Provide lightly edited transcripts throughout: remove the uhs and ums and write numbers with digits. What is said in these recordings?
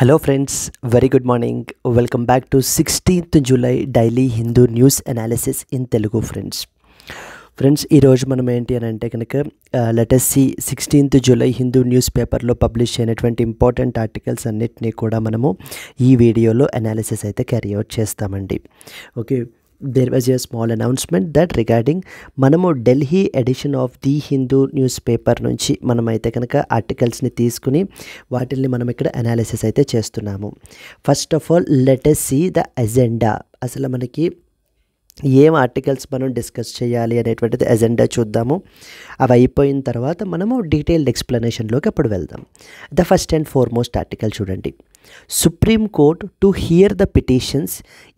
Hello friends, very good morning. Welcome back to 16th July Daily Hindu News Analysis in Telugu friends. Friends ఈరోజు మనం ఏంటి అని అంటే కనుక లెటెస్ట్ సి 16th జూలై హిందూ న్యూస్ పేపర్లో పబ్లిష్ అయినటువంటి ఇంపార్టెంట్ ఆర్టికల్స్ అన్నిటినీ కూడా మనము ఈ వీడియోలో అనాలిసిస్ అయితే క్యారీ అవుట్ చేస్తామండి. Okay, there was a small announcement that regarding మనము Delhi edition of the Hindu news paper నుంచి మనమైతే కనుక ఆర్టికల్స్ని తీసుకుని వాటిల్ని మనం ఇక్కడ అనాలిసిస్ అయితే చేస్తున్నాము. First of all let us see the agenda. అసలు మనకి ఏం ఆర్టికల్స్ మనం డిస్కస్ చేయాలి అనేటువంటిది ఎజెండా చూద్దాము. అవి అయిపోయిన తర్వాత మనము డీటెయిల్డ్ ఎక్స్ప్లెనేషన్లోకి అప్పుడు వెళ్దాం. The first and foremost article చూడండి. Supreme Court to hear the petitions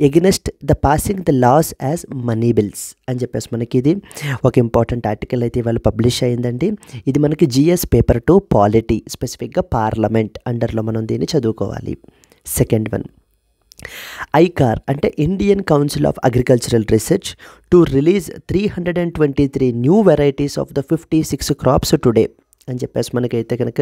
against the passing the laws as money bills అని చెప్పేసి మనకి ఇది ఒక ఇంపార్టెంట్ ఆర్టికల్ అయితే ఇవాళ పబ్లిష్ అయిందండి. ఇది మనకి జిఎస్ పేపర్ 2 పాలిటీ స్పెసిఫిక్గా పార్లమెంట్ అండర్లో మనం దీన్ని చదువుకోవాలి. సెకండ్ వన్, ICAR అంటే Indian council of agricultural research to release 323 new varieties of the 56 crops today అని చెప్పేసి మనకైతే కనుక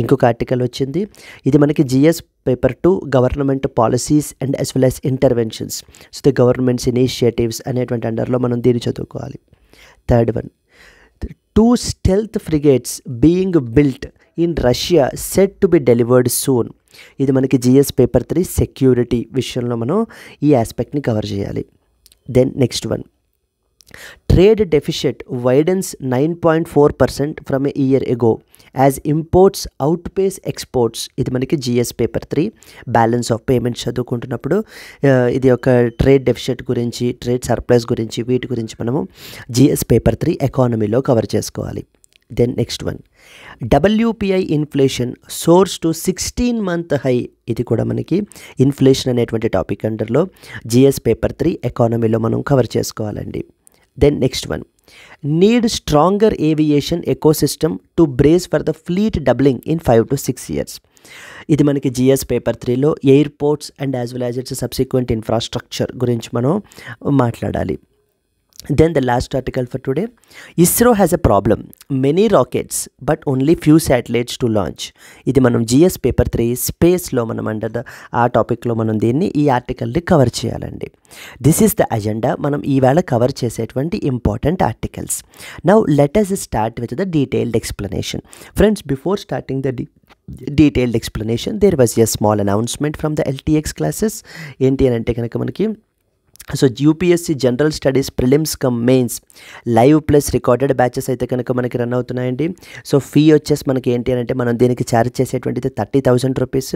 ఇంకొక ఆర్టికల్ వచ్చింది. ఇది మనకి GS paper 2 government policies and as well as interventions, so the governments initiatives అనేటువంటి అండర్లో మనం దీన్ని చదువుకోవాలి. Third one, 2 stealth frigates being built in Russia set to be delivered soon. ఇది మనకి జిఎస్ పేపర్ 3 సెక్యూరిటీ విషయంలో మనం ఈ ఆస్పెక్ట్ని కవర్ చేయాలి. Then next one, trade deficit widens 9.4% from a year ago as imports outpace exports. ఇది మనకి GS paper 3 balance of payments చదువుకుంటున్నప్పుడు ఇది ఒక ట్రేడ్ డెఫిషిట్ గురించి, ట్రేడ్ సర్ప్లస్ గురించి, వీటి గురించి మనము జిఎస్ పేపర్ 3 ఎకానమీలో కవర్ చేసుకోవాలి. Then next one, WPI inflation soars to 16-month high. ఇది కూడా మనకి ఇన్ఫ్లేషన్ అనేటువంటి టాపిక్ అండర్లో జిఎస్ పేపర్ 3 ఎకానమీలో మనం కవర్ చేసుకోవాలండి. Then next one, need stronger aviation ecosystem to brace for the fleet doubling in 5 to 6 years. ఇది మనకి జిఎస్ పేపర్ 3లో airports and as well as its subsequent infrastructure గురించి మనం మాట్లాడాలి. Then the last article for today, ISRO has a problem, many rockets but only few satellites to launch. ఇది మనం GS paper 3 స్పేస్లో మనం అండర్ ద ఆ టాపిక్లో మనం దీన్ని ఈ ఆర్టికల్ని కవర్ చేయాలండి. దిస్ ఈస్ ద అజెండా మనం ఈవేళ కవర్ చేసేటువంటి important articles. Now let us start with the detailed explanation. Friends, before starting the detailed explanation there was a small announcement from the LTX classes. ఏంటి అని అంటే కనుక మనకి UPSC general studies prelims cum mains live plus recorded batches అయితే కనుక మనకి run అవుతున్నాయండి. So fee వచ్చేసి మనకి ఏంటి అని అంటే మనం దీనికి ఛార్జ్ చేసేటువంటిది 30,000 రూపీస్.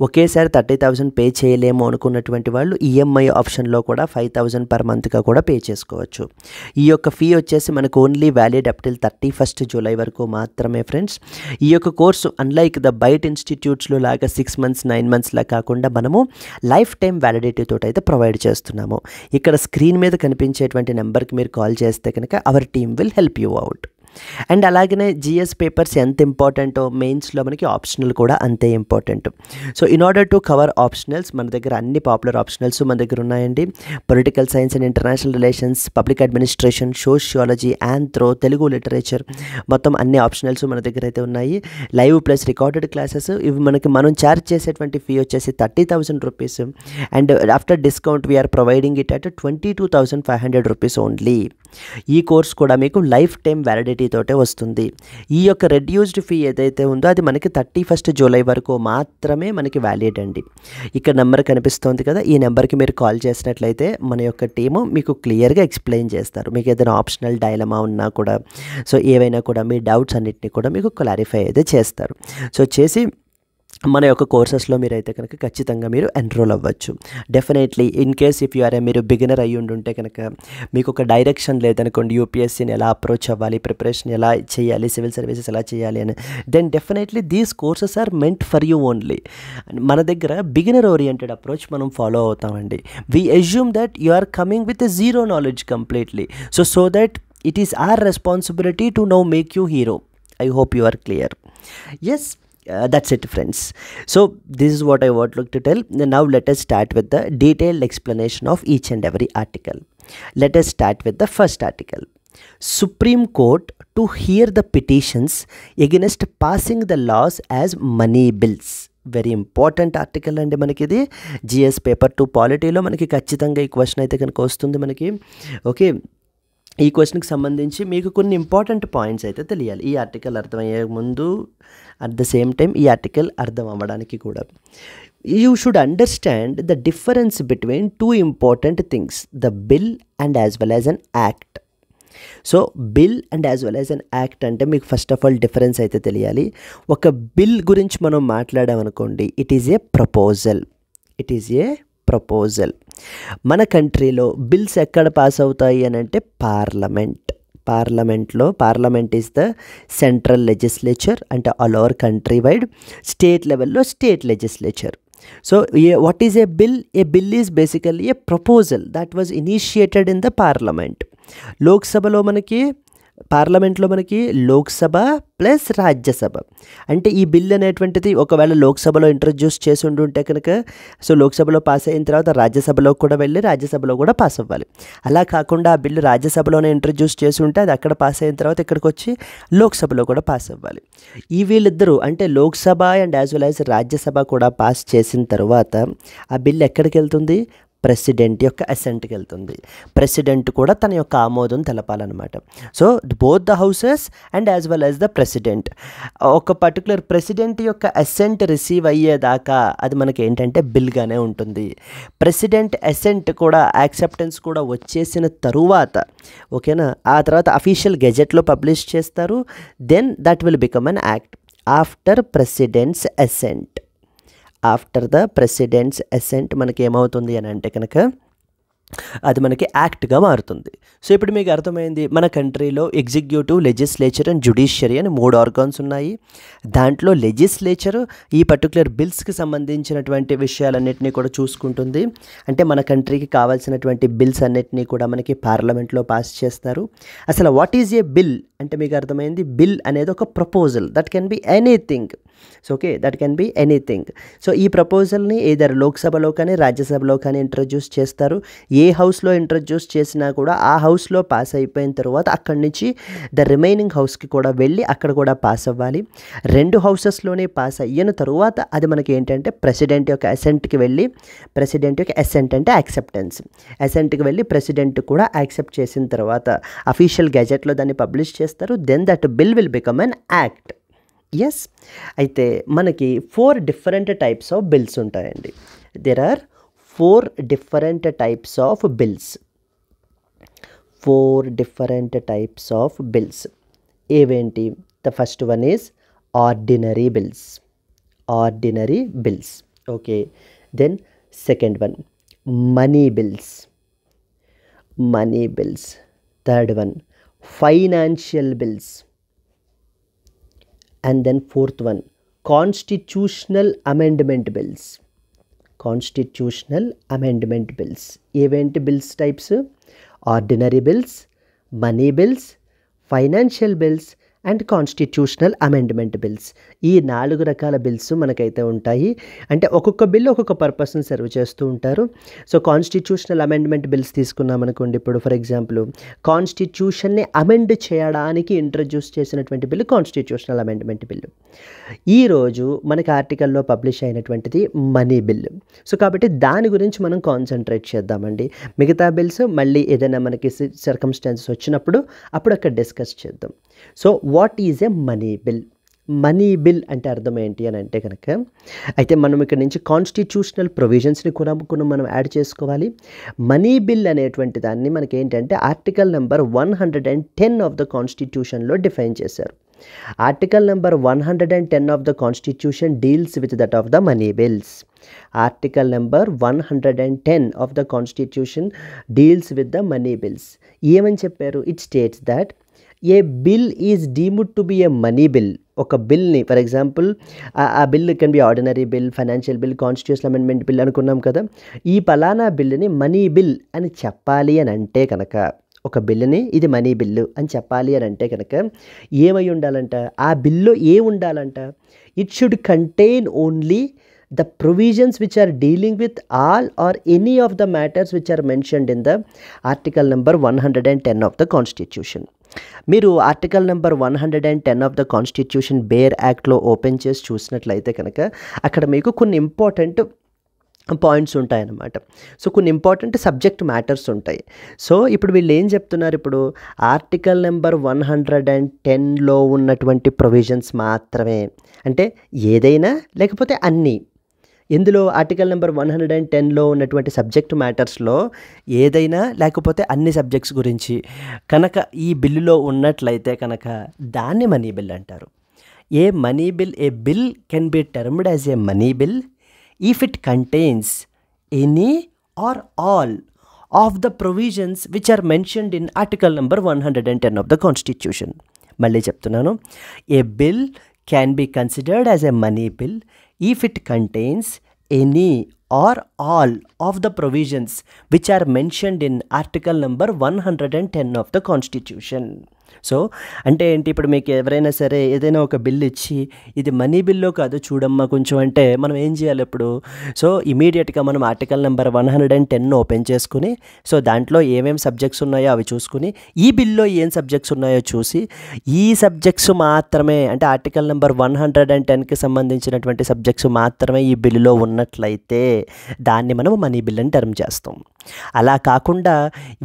ఒకేసారి 30,000 పే చేయలేము అనుకున్నటువంటి వాళ్ళు ఈఎంఐ ఆప్షన్లో కూడా 5,000 per monthగా కూడా పే చేసుకోవచ్చు. ఈ యొక్క ఫీ వచ్చేసి మనకు only valid up till 31st July వరకు మాత్రమే ఫ్రెండ్స్. ఈ యొక్క కోర్సు అన్లైక్ ద బైట్ ఇన్స్టిట్యూట్స్లో లాగా 6 months 9 months లా కాకుండా మనము లైఫ్ టైం వ్యాలిడిటీ తోటి అయితే ప్రొవైడ్ చేస్తున్నాము. ఇక్కడ స్క్రీన్ మీద కనిపించేటువంటి నెంబర్కి మీరు కాల్ చేస్తే కనుక our team will help you out. And అలాగనే జిఎస్ పేపర్స్ ఎంత ఇంపార్టెంటో మెయిన్స్లో మనకి ఆప్షనల్ కూడా అంతే important. So in order to cover optionals మన దగ్గర అన్ని పాపులర్ ఆప్షనల్స్ మన దగ్గర ఉన్నాయండి. Political science and international relations, public administration, sociology, anthro, Telugu literature, మొత్తం అన్ని ఆప్షనల్స్ మన దగ్గర అయితే ఉన్నాయి. లైవ్ ప్లస్ రికార్డెడ్ క్లాసెస్ ఇవి మనం ఛార్జ్ చేసేటువంటి ఫీ వచ్చేసి 30,000 rupees. And after discount we are providing it at 22,500 rupees only. ఈ కోర్స్ కూడా మీకు లైఫ్ టైం వ్యాలిడిటీ తోటే వస్తుంది. ఈ యొక్క రెడ్యూస్డ్ ఫీ ఏదైతే ఉందో అది మనకి 31st జూలై వరకు మాత్రమే మనకి వ్యాలిడ్ అండి. ఇక్కడ నెంబర్ కనిపిస్తుంది కదా, ఈ నెంబర్కి మీరు కాల్ చేసినట్లయితే మన యొక్క టీము మీకు క్లియర్గా ఎక్స్ప్లెయిన్ చేస్తారు. మీకు ఏదైనా ఆప్షనల్ డైలమా ఉన్నా కూడా, సో ఏవైనా కూడా మీ డౌట్స్ అన్నిటిని కూడా మీకు క్లారిఫై అయితే చేస్తారు. సో చేసి మన యొక్క కోర్సెస్లో మీరైతే కనుక ఖచ్చితంగా మీరు ఎన్రోల్ అవ్వచ్చు. డెఫినెట్లీ ఇన్ కేస్ ఇఫ్ మీరు బిగినర్ అయ్యి ఉంటే కనుక మీకు ఒక డైరెక్షన్ లేదనుకోండి, యూపీఎస్సీని ఎలా అప్రోచ్ అవ్వాలి, ప్రిపరేషన్ ఎలా చేయాలి, సివిల్ సర్వీసెస్ ఎలా చేయాలి అని, then definitely these courses are meant for you only. మన దగ్గర బిగినర్ ఓరియంటెడ్ అప్రోచ్ మనం ఫాలో అవుతామండి. We assume that you are coming with a zero knowledge completely. So that it is our responsibility to now make you hero. I hope you are clear. Yes, that's it friends. So this is what I want to tell. Now let us start with the detailed explanation of each and every article. Let us start with the first article. Supreme Court to hear the petitions against passing the laws as money bills. Very important article అండి మనకి ఇది. GS paper 2 పాలిటీలో మనకి ఖచ్చితంగా ఈ question అయితే కనుక వస్తుంది మనకి. ఓకే, ఈ క్వశ్చన్కి సంబంధించి మీకు కొన్ని ఇంపార్టెంట్ పాయింట్స్ అయితే తెలియాలి ఈ ఆర్టికల్ అర్థమయ్యే ముందు, అట్ ద సేమ్ టైం ఈ ఆర్టికల్ అర్థం అవ్వడానికి కూడా. You should understand the difference between 2 important things, the bill and as well as an act. So bill and as well as an act అంటే మీకు ఫస్ట్ ఆఫ్ ఆల్ డిఫరెన్స్ అయితే తెలియాలి. ఒక bill గురించి మనం మాట్లాడామనుకోండి, it is a proposal. It is a proposal. మన కంట్రీలో బిల్స్ ఎక్కడ పాస్ అవుతాయి అని అంటే parliament is the central legislature, అంటే all over country wide. State లెవెల్లో state legislature. So what is a bill? A bill is basically a proposal that was initiated in the parliament. లోక్సభలో మనకి, పార్లమెంట్లో మనకి లోక్సభ ప్లస్ రాజ్యసభ. అంటే ఈ బిల్ అనేటువంటిది ఒకవేళ లోక్సభలో ఇంట్రడ్యూస్ చేసి ఉండుంటే కనుక, సో లోక్సభలో పాస్ అయిన తర్వాత రాజ్యసభలో కూడా వెళ్ళి రాజ్యసభలో కూడా పాస్ అవ్వాలి. అలా కాకుండా ఆ బిల్లు రాజ్యసభలోనే ఇంట్రడ్యూస్ చేసి ఉంటే అది అక్కడ పాస్ అయిన తర్వాత ఇక్కడికి వచ్చి లోక్సభలో కూడా పాస్ అవ్వాలి. ఈ వీళ్ళిద్దరూ అంటే Lok Sabha and as well as Rajya Sabha కూడా పాస్ చేసిన తర్వాత ఆ బిల్ ఎక్కడికి వెళ్తుంది? ప్రెసిడెంట్ యొక్క అసెంట్కి వెళ్తుంది. ప్రెసిడెంట్ కూడా తన యొక్క ఆమోదం తెలపాలన్నమాట. So both the houses and as well as the president, ఒక పర్టికులర్ ప్రెసిడెంట్ యొక్క అసెంట్ రిసీవ్ అయ్యేదాకా అది మనకి ఏంటంటే బిల్గానే ఉంటుంది. ప్రెసిడెంట్ అసెంట్ కూడా యాక్సెప్టెన్స్ కూడా వచ్చేసిన తరువాత, ఓకేనా, ఆ తర్వాత అఫీషియల్ గెజెట్లో పబ్లిష్ చేస్తారు. Then that will become an act after president's assent. After the president's assent మనకి ఏమవుతుంది అని అంటే కనుక అది మనకి యాక్ట్గా మారుతుంది. సో ఇప్పుడు మీకు అర్థమైంది, మన కంట్రీలో ఎగ్జిక్యూటివ్, లెజిస్లేచర్ అండ్ జ్యుడిషియరీ అని 3 ఆర్గాన్స్ ఉన్నాయి. దాంట్లో లెజిస్లేచర్ ఈ పర్టికులర్ బిల్స్కి సంబంధించినటువంటి విషయాలన్నింటినీ కూడా చూసుకుంటుంది. అంటే మన కంట్రీకి కావాల్సినటువంటి బిల్స్ అన్నిటినీ కూడా మనకి పార్లమెంట్లో పాస్ చేస్తారు. అసలు వాట్ ఈజ్ ఏ బిల్ అంటే మీకు అర్థమైంది, బిల్ అనేది ఒక proposal that can be anything. So okay, that can be anything. So ఈ ప్రపోజల్ని ఏదర్ లోక్సభలో కానీ రాజ్యసభలో కానీ ఇంట్రడ్యూస్ చేస్తారు. ఏ హౌస్లో ఇంట్రడ్యూస్ చేసినా కూడా ఆ హౌస్లో పాస్ అయిపోయిన తర్వాత అక్కడి నుంచి ద రిమైనింగ్ హౌస్కి కూడా వెళ్ళి అక్కడ కూడా పాస్ అవ్వాలి. 2 హౌసెస్లోనే పాస్ అయిన తరువాత అది మనకి ఏంటంటే ప్రెసిడెంట్ యొక్క అసెంట్కి వెళ్ళి, ప్రెసిడెంట్ యొక్క అసెంట్ అంటే యాక్సెప్టెన్స్, అసెంట్కి వెళ్ళి ప్రెసిడెంట్ కూడా యాక్సెప్ట్ చేసిన తర్వాత అఫీషియల్ గెజెట్లో దాన్ని పబ్లిష్ చేస్తారు. Then that bill will become an act. Yes, అయితే మనకి 4 డిఫరెంట్ టైప్స్ ఆఫ్ బిల్స్ ఉంటాయండి. There are 4 different types of bills. 4 different types of bills ఏవేంటి? The first one is ordinary bills. Ordinary bills. Okay, then second one money bills. Money bills. Third one financial bills. And then fourth one, constitutional amendment bills. Constitutional amendment bills. Event bills types: ordinary bills, money bills, financial bills and constitutional amendment bills. ఈ 4 రకాల bills మనకైతే ఉంటాయి. అంటే ఒక్కొక్క bill ఒక్కొక్క పర్పస్ని serve చేస్తూ ఉంటారు. So constitutional amendment bills తీసుకున్నాం అనుకోండి, ఇప్పుడు ఫర్ ఎగ్జాంపుల్ కాన్స్టిట్యూషన్ని అమెండ్ చేయడానికి ఇంట్రడ్యూస్ చేసినటువంటి బిల్లు కాన్స్టిట్యూషనల్ అమెండ్మెంట్ బిల్లు. ఈరోజు మనకి ఆర్టికల్లో పబ్లిష్ అయినటువంటిది మనీ బిల్లు. సో కాబట్టి దాని గురించి మనం కాన్సన్ట్రేట్ చేద్దామండి. మిగతా బిల్స్ మళ్ళీ ఏదైనా మనకి సర్కమ్స్టాన్సెస్ వచ్చినప్పుడు అప్పుడు అక్కడ డిస్కస్ చేద్దాం. So what is a money bill? Money bill అంటే అర్థం ఏంటి అని అంటే కనుక, అయితే మనం ఇక్కడ నుంచి కాన్స్టిట్యూషనల్ ప్రొవిజన్స్ని కూడా మనం యాడ్ చేసుకోవాలి. మనీ బిల్ అనేటువంటి దాన్ని మనకి ఏంటంటే ఆర్టికల్ నెంబర్ 110 ఆఫ్ ద కాన్స్టిట్యూషన్లో డిఫైన్ చేశారు. Article number 110 of the Constitution deals with that of the money bills. Article number 110 of the Constitution deals with the money bills. ఏమని చెప్పారు? It states that a bill is deemed to be a money bill. ఒక బిల్ని for example ఆ bill can be ordinary bill, financial bill, constitutional amendment bill అనుకున్నాం కదా. ఈ పలానా బిల్లుని మనీ బిల్ అని చెప్పాలి అని అంటే కనుక, ఒక బిల్లుని ఇది మనీ బిల్లు అని చెప్పాలి అని అంటే కనుక ఏమై ఉండాలంట? ఆ బిల్లో ఉండాలంట? It should contain only the provisions which are dealing with all or any of the matters which are mentioned in the article number 110 of the constitution. మీరు article number 110 of the constitution bare యాక్ట్లో open చేసి చూసినట్లయితే కనుక అక్కడ మీకు కొన్ని important points ఉంటాయన్నమాట. So కొన్ని ఇంపార్టెంట్ సబ్జెక్ట్ మ్యాటర్స్ ఉంటాయి. సో ఇప్పుడు వీళ్ళు ఏం చెప్తున్నారు, ఇప్పుడు ఆర్టికల్ నెంబర్ 110లో ఉన్నటువంటి ప్రొవిజన్స్ మాత్రమే, అంటే ఏదైనా లేకపోతే అన్నీ, ఇందులో ఆర్టికల్ నెంబర్ 110లో ఉన్నటువంటి సబ్జెక్ట్ మ్యాటర్స్లో ఏదైనా లేకపోతే అన్ని సబ్జెక్ట్స్ గురించి కనుక ఈ బిల్లులో ఉన్నట్లయితే కనుక దాన్ని మనీ బిల్ అంటారు. A bill can be termed as a money bill if it contains any or all of the provisions which are mentioned in article number 110 of the constitution. మళ్ళీ చెప్తున్నాను, a bill can be considered as a money bill if it contains any or all of the provisions which are mentioned in article number 110 of the constitution. So అంటే ఏంటి, ఇప్పుడు మీకు ఎవరైనా సరే ఏదైనా ఒక బిల్ ఇచ్చి ఇది మనీ బిల్లో కాదు చూడమ్మా కొంచెం అంటే మనం ఏం చేయాలి ఇప్పుడు, సో ఇమీడియట్గా మనం ఆర్టికల్ నెంబర్ 110 ఓపెన్ చేసుకుని సో దాంట్లో ఏమేమి సబ్జెక్ట్స్ ఉన్నాయో అవి చూసుకుని ఈ బిల్లో ఏం సబ్జెక్ట్స్ ఉన్నాయో చూసి ఈ సబ్జెక్ట్స్ మాత్రమే, అంటే ఆర్టికల్ నెంబర్ 110కి సంబంధించినటువంటి సబ్జెక్ట్స్ మాత్రమే ఈ బిల్లులో ఉన్నట్లయితే దాన్ని మనం మనీ బిల్ అని టర్మ్ చేస్తాం. అలా కాకుండా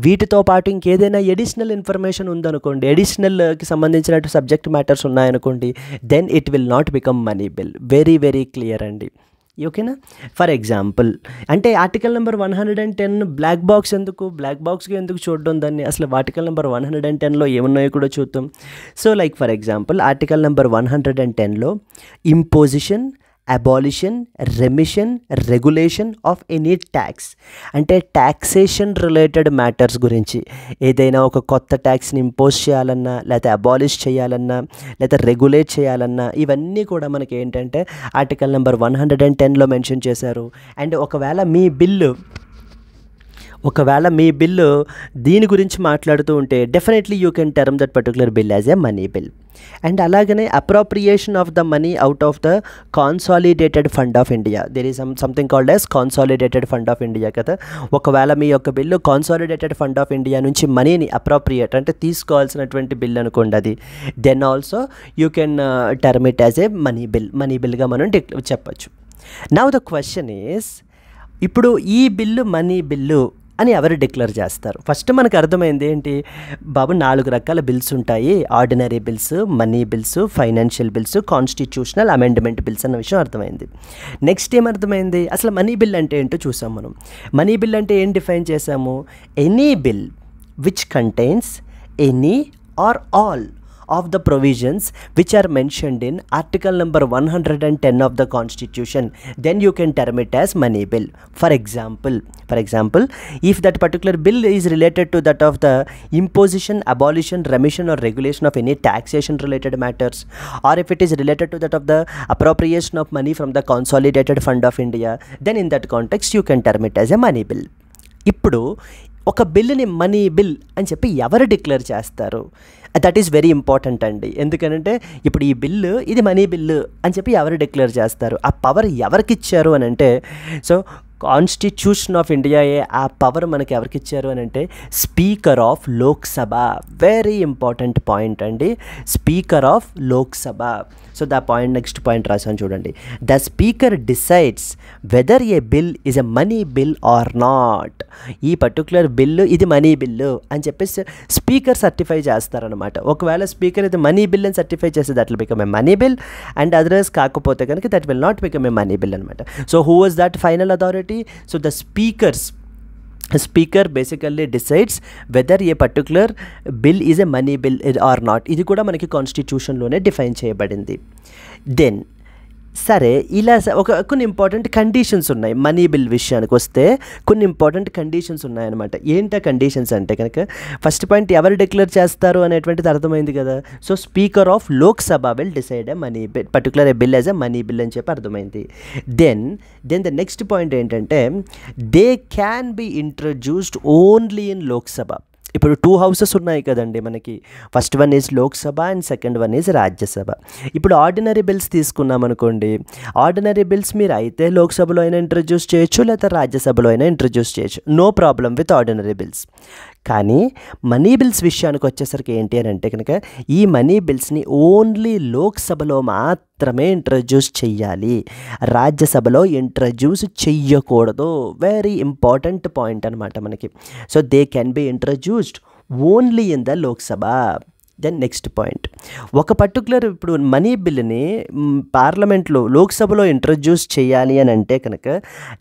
వీటితో పాటు ఇంకేదైనా ఎడిషనల్ ఇన్ఫర్మేషన్ ఉందనుకోండి, ఎడిషనల్కి సంబంధించినట్టు సబ్జెక్ట్ మ్యాటర్స్ ఉన్నాయనుకోండి, then it will not become money bill. Very very clear అండి, ఓకేనా. ఫర్ ఎగ్జాంపుల్ అంటే ఆర్టికల్ నెంబర్ 110 బ్లాక్ బాక్స్ ఎందుకు, బ్లాక్ బాక్స్గా ఎందుకు చూడడం దాన్ని, అసలు ఆర్టికల్ నెంబర్ 110లో ఏమున్నాయో కూడా చూద్దాం. So like for example article number 110లో imposition, abolition, remission, regulation of any tax, అంటే ట్యాక్సేషన్ రిలేటెడ్ మ్యాటర్స్ గురించి ఏదైనా ఒక కొత్త ట్యాక్స్ని ఇంపోజ్ చేయాలన్నా లేకపోతే అబాలిష్ చేయాలన్నా లేకపోతే రెగ్యులేట్ చేయాలన్నా ఇవన్నీ కూడా మనకి ఏంటంటే ఆర్టికల్ నెంబర్ 110లో మెన్షన్ చేశారు. అండ్ ఒకవేళ మీ బిల్లు దీని గురించి మాట్లాడుతూ ఉంటే definitely you can term that particular bill as a money bill. And అలాగనే appropriation of the money out of the consolidated fund of India, there is something called as consolidated fund of India కదా. ఒకవేళ మీ యొక్క bill consolidated fund of India నుంచి మనీని appropriate అంటే తీసుకోవాల్సినటువంటి bill అనుకోండి అది, then also you can term it as a money బిల్గా మనం చెప్పచ్చు. నౌ ద క్వశ్చన్ ఈస్, ఇప్పుడు ఈ బిల్లు మనీ బిల్లు అని ఎవరు డిక్లేర్ చేస్తారు? ఫస్ట్ మనకు అర్థమైంది ఏంటి బాబు, 4 రకాల బిల్స్ ఉంటాయి, ordinary bills, money bills, financial bills, constitutional amendment bills అన్న విషయం అర్థమైంది. నెక్స్ట్ ఏమర్థమైంది, అసలు మనీ బిల్ అంటే ఏంటో చూసాం మనం. మనీ బిల్ అంటే ఏం డిఫైన్ చేసాము, any bill which contains any or all of the provisions which are mentioned in article number 110 of the constitution, then you can term it as money bill. For example, if that particular bill is related to that of the imposition, abolition, remission or regulation of any taxation related matters, or if it is related to that of the appropriation of money from the consolidated fund of India, then in that context you can term it as a money bill. ఇప్పుడు ఒక బిల్లుని money bill అని చెప్పి ఎవరు declare చేస్తారు, that is very important అండి. ఎందుకంటే ఇప్పుడు ఈ బిల్లు ఇది మనీ బిల్లు అని చెప్పి ఎవరు డిక్లేర్ చేస్తారు, ఆ పవర్ ఎవరికి ఇచ్చారు అని అంటే, సో కాన్స్టిట్యూషన్ ఆఫ్ ఇండియాయే ఆ పవర్ మనకి ఎవరికి ఇచ్చారు అని అంటే speaker of Lok Sabha. Very important point అండి, speaker of Lok Sabha. So the point, next point రాసాను చూడండి, the speaker decides weather A bill is a money bill or not. ఈ పర్టికులర్ బిల్లు ఇది మనీ బిల్లు అని చెప్పేసి స్పీకర్ సర్టిఫై చేస్తారనమాట. ఒకవేళ స్పీకర్ ఇది మనీ బిల్ అని సర్టిఫై చేస్తే that will become a money bill, and others కాకపోతే కనుక that will not become a money bill అనమాట. So who was that final authority? So the speaker basically decides whether a particular bill is a money bill or not. ఇది కూడా మనకి కాన్స్టిట్యూషన్లోనే define చేయబడింది. Then సరే ఇలా కొన్ని ఇంపార్టెంట్ కండిషన్స్ ఉన్నాయి. Money bill విషయానికి వస్తే కొన్ని ఇంపార్టెంట్ కండిషన్స్ ఉన్నాయన్నమాట. ఏంటి కండిషన్స్ అంటే కనుక ఫస్ట్ పాయింట్ ఎవరు డిక్లేర్ చేస్తారు అనేటువంటిది అర్థమైంది కదా. So speaker of Lok Sabha will decide A money bill, particular A bill as a money bill అని చెప్పి అర్థమైంది. దెన్ ద నెక్స్ట్ పాయింట్ ఏంటంటే they can be introduced only in Lok Sabha. ఇప్పుడు 2 హౌసెస్ ఉన్నాయి కదండి మనకి, first one is Lok Sabha and second one is Rajya Sabha. ఇప్పుడు ordinary bills తీసుకున్నాం అనుకోండి, ఆర్డినరీ బిల్స్ మీరు అయితే లోక్సభలో అయినా ఇంట్రడ్యూస్ చేయొచ్చు లేదా రాజ్యసభలో అయినా ఇంట్రడ్యూస్ చేయొచ్చు, no problem with ordinary bills. కానీ మనీ బిల్స్ విషయానికి వచ్చేసరికి ఏంటి అని అంటే కనుక ఈ మనీ బిల్స్ని ఓన్లీ లోక్సభలో మాత్రమే ఇంట్రడ్యూస్ చెయ్యాలి, రాజ్యసభలో ఇంట్రడ్యూస్ చెయ్యకూడదు. వెరీ ఇంపార్టెంట్ పాయింట్ అనమాట మనకి. So they can be introduced only in the Lok Sabha. Then next point, ఒక పర్టికులర్ ఇప్పుడు మనీ బిల్ని పార్లమెంట్లో లోక్సభలో ఇంట్రడ్యూస్ చేయాలి అని అంటే కనుక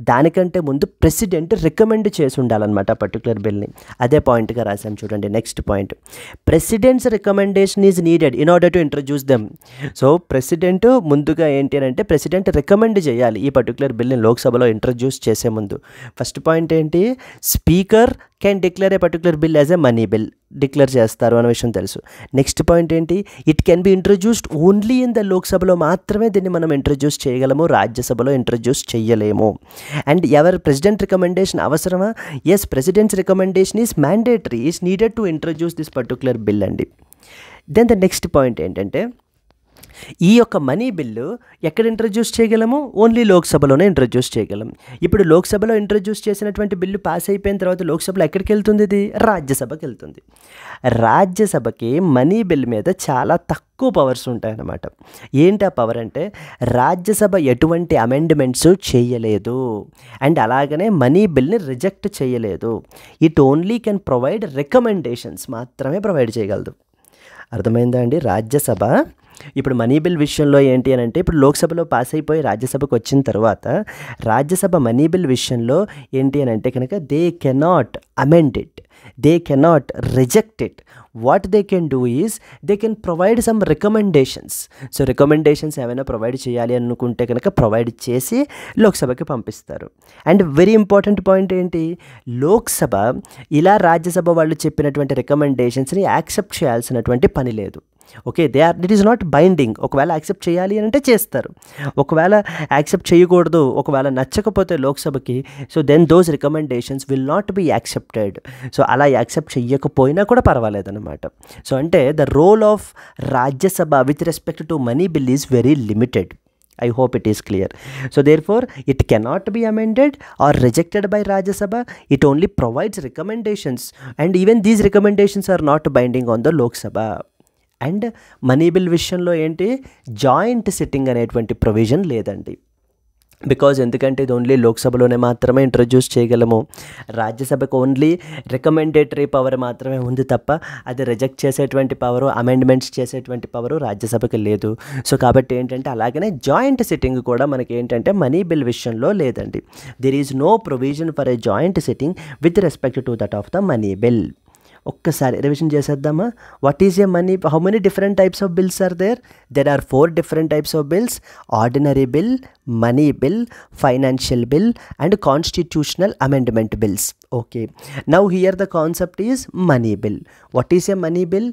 దానికంటే ముందు ప్రెసిడెంట్ రికమెండ్ చేసి ఉండాలన్నమాట ఆ పర్టికులర్ బిల్ని. అదే పాయింట్గా రాసాం చూడండి. Next point, president's recommendation is needed in order to introduce them. So president ముందుగా ఏంటి అని అంటే ప్రెసిడెంట్ రికమెండ్ చేయాలి ఈ పర్టికులర్ బిల్ని లోక్సభలో ఇంట్రడ్యూస్ చేసే ముందు. ఫస్ట్ పాయింట్ ఏంటి, speaker can declare a particular bill as a money bill, declare చేస్తారు అనే విషయం తెలుసు. నెక్స్ట్ పాయింట్ ఏంటి, it can be introduced only in the లోక్సభలో మాత్రమే దీన్ని మనం ఇంట్రడ్యూస్ చేయగలము, రాజ్యసభలో ఇంట్రడ్యూస్ చేయలేము. అండ్ ఎవరి ప్రెసిడెంట్ రికమెండేషన్ అవసరమా? Yes, president's recommendation is mandatory, is needed to introduce this particular bill అండి. దెన్ ద నెక్స్ట్ పాయింట్ ఏంటంటే ఈ యొక్క మనీ బిల్లు ఎక్కడ ఇంట్రడ్యూస్ చేయగలము? ఓన్లీ లోక్సభలోనే ఇంట్రడ్యూస్ చేయగలం. ఇప్పుడు లోక్సభలో ఇంట్రడ్యూస్ చేసినటువంటి బిల్లు పాస్ అయిపోయిన తర్వాత లోక్సభలో ఎక్కడికి వెళ్తుంది? ఇది రాజ్యసభకి వెళ్తుంది. రాజ్యసభకి మనీ బిల్ మీద చాలా తక్కువ పవర్స్ ఉంటాయన్నమాట. ఏంటి ఆ పవర్ అంటే, రాజ్యసభ ఎటువంటి అమెండ్మెంట్స్ చేయలేదు అండ్ అలాగనే మనీ బిల్ని రిజెక్ట్ చేయలేదు. It only can provide recommendations మాత్రమే ప్రొవైడ్ చేయగలదు. అర్థమైందా అండి? రాజ్యసభ ఇప్పుడు మనీ బిల్ విషయంలో ఏంటి అని అంటే ఇప్పుడు లోక్సభలో పాస్ అయిపోయి రాజ్యసభకు వచ్చిన తర్వాత రాజ్యసభ మనీ బిల్ విషయంలో ఏంటి అని అంటే కనుక they cannot amend it, they cannot reject it. What they can do is they can provide some recommendations. So recommendations ఏమైనా ప్రొవైడ్ చేయాలి అనుకుంటే కనుక ప్రొవైడ్ చేసి లోక్సభకి పంపిస్తారు. అండ్ వెరీ ఇంపార్టెంట్ పాయింట్ ఏంటి, లోక్సభ ఇలా రాజ్యసభ వాళ్ళు చెప్పినటువంటి రికమెండేషన్స్ని యాక్సెప్ట్ చేయాల్సినటువంటి పని లేదు. Okay, it is not binding. ఒకవేళ యాక్సెప్ట్ చేయాలి అని అంటే చేస్తారు, ఒకవేళ యాక్సెప్ట్ చేయకూడదు, ఒకవేళ నచ్చకపోతే లోక్సభకి, so then those recommendations will not be accepted. So అలా యాక్సెప్ట్ చేయకపోయినా కూడా పర్వాలేదన్నమాట. సో అంటే the role of Rajya Sabha with respect to money bill is very limited. I hope it is clear. So therefore it cannot be amended or rejected by Rajya Sabha. It only provides recommendations and even these recommendations are not binding on the Lok Sabha. And money bill విషయంలో ఏంటి, joint sitting అనేటువంటి provision లేదండి. Because ఎందుకంటే ఇది only లోక్సభలోనే మాత్రమే introduce చేయగలము, రాజ్యసభకు only recommendatory power మాత్రమే ఉంది తప్ప అది రిజెక్ట్ చేసేటువంటి పవరు, అమెండ్మెంట్స్ చేసేటువంటి పవరు రాజ్యసభకి లేదు. సో కాబట్టి ఏంటంటే అలాగనే జాయింట్ సిట్టింగ్ కూడా మనకి ఏంటంటే మనీ బిల్ విషయంలో లేదండి. There is no provision for a joint sitting with respect to that of the money bill. ఒక్కసారి రివిజన్ చేసేద్దామా. What is a money, how many different types of bills are there? There are 4 different types of bills: ordinary bill, money bill, financial bill and constitutional amendment bills. Okay, now here the concept is money bill. What is a money bill?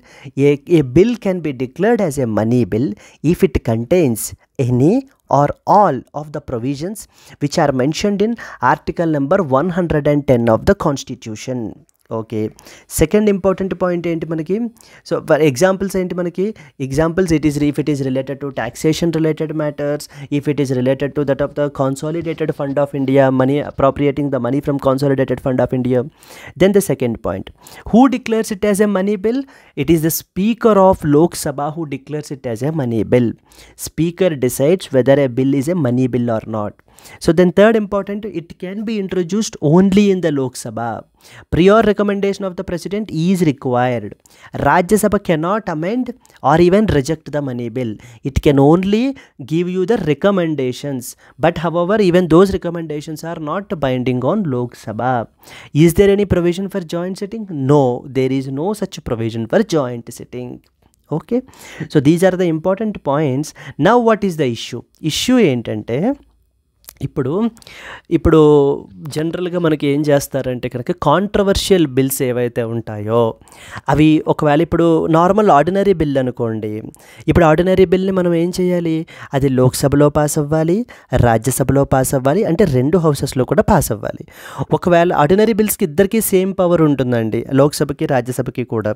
A bill can be declared as a money bill if it contains any or all of the provisions which are mentioned in article number 110 of the Constitution. Okay, second important point ఏంటి మనకి, so for examples ఏంటి మనకి, examples if it is related to taxation related matters, if it is related to that of the consolidated fund of India, money appropriating the money from consolidated fund of India. Then the second point, who declares it as a money bill? It is the speaker of Lok Sabha who declares it as a money bill. Speaker decides whether a bill is a money bill or not. So then third important, it can be introduced only in the Lok Sabha. Prior recommendation of the president is required. Rajya Sabha cannot amend or even reject the money bill. It can only give you the recommendations. But however, even those recommendations are not binding on Lok Sabha. Is there any provision for joint sitting? No, there is no such provision for joint sitting. Okay, so these are the important points. Now what is the issue? Issue ఏంటంటే ఇప్పుడు జనరల్గా మనకి ఏం చేస్తారంటే కనుక controversial bills ఏవైతే ఉంటాయో అవి ఒకవేళ ఇప్పుడు నార్మల్ ఆర్డినరీ బిల్ అనుకోండి, ఇప్పుడు ఆర్డినరీ బిల్ని మనం ఏం చేయాలి, అది లోక్సభలో పాస్ అవ్వాలి, రాజ్యసభలో పాస్ అవ్వాలి, అంటే 2 హౌసెస్లో కూడా పాస్ అవ్వాలి. ఒకవేళ ఆర్డినరీ బిల్స్కి ఇద్దరికీ సేమ్ పవర్ ఉంటుందండి, లోక్సభకి రాజ్యసభకి కూడా.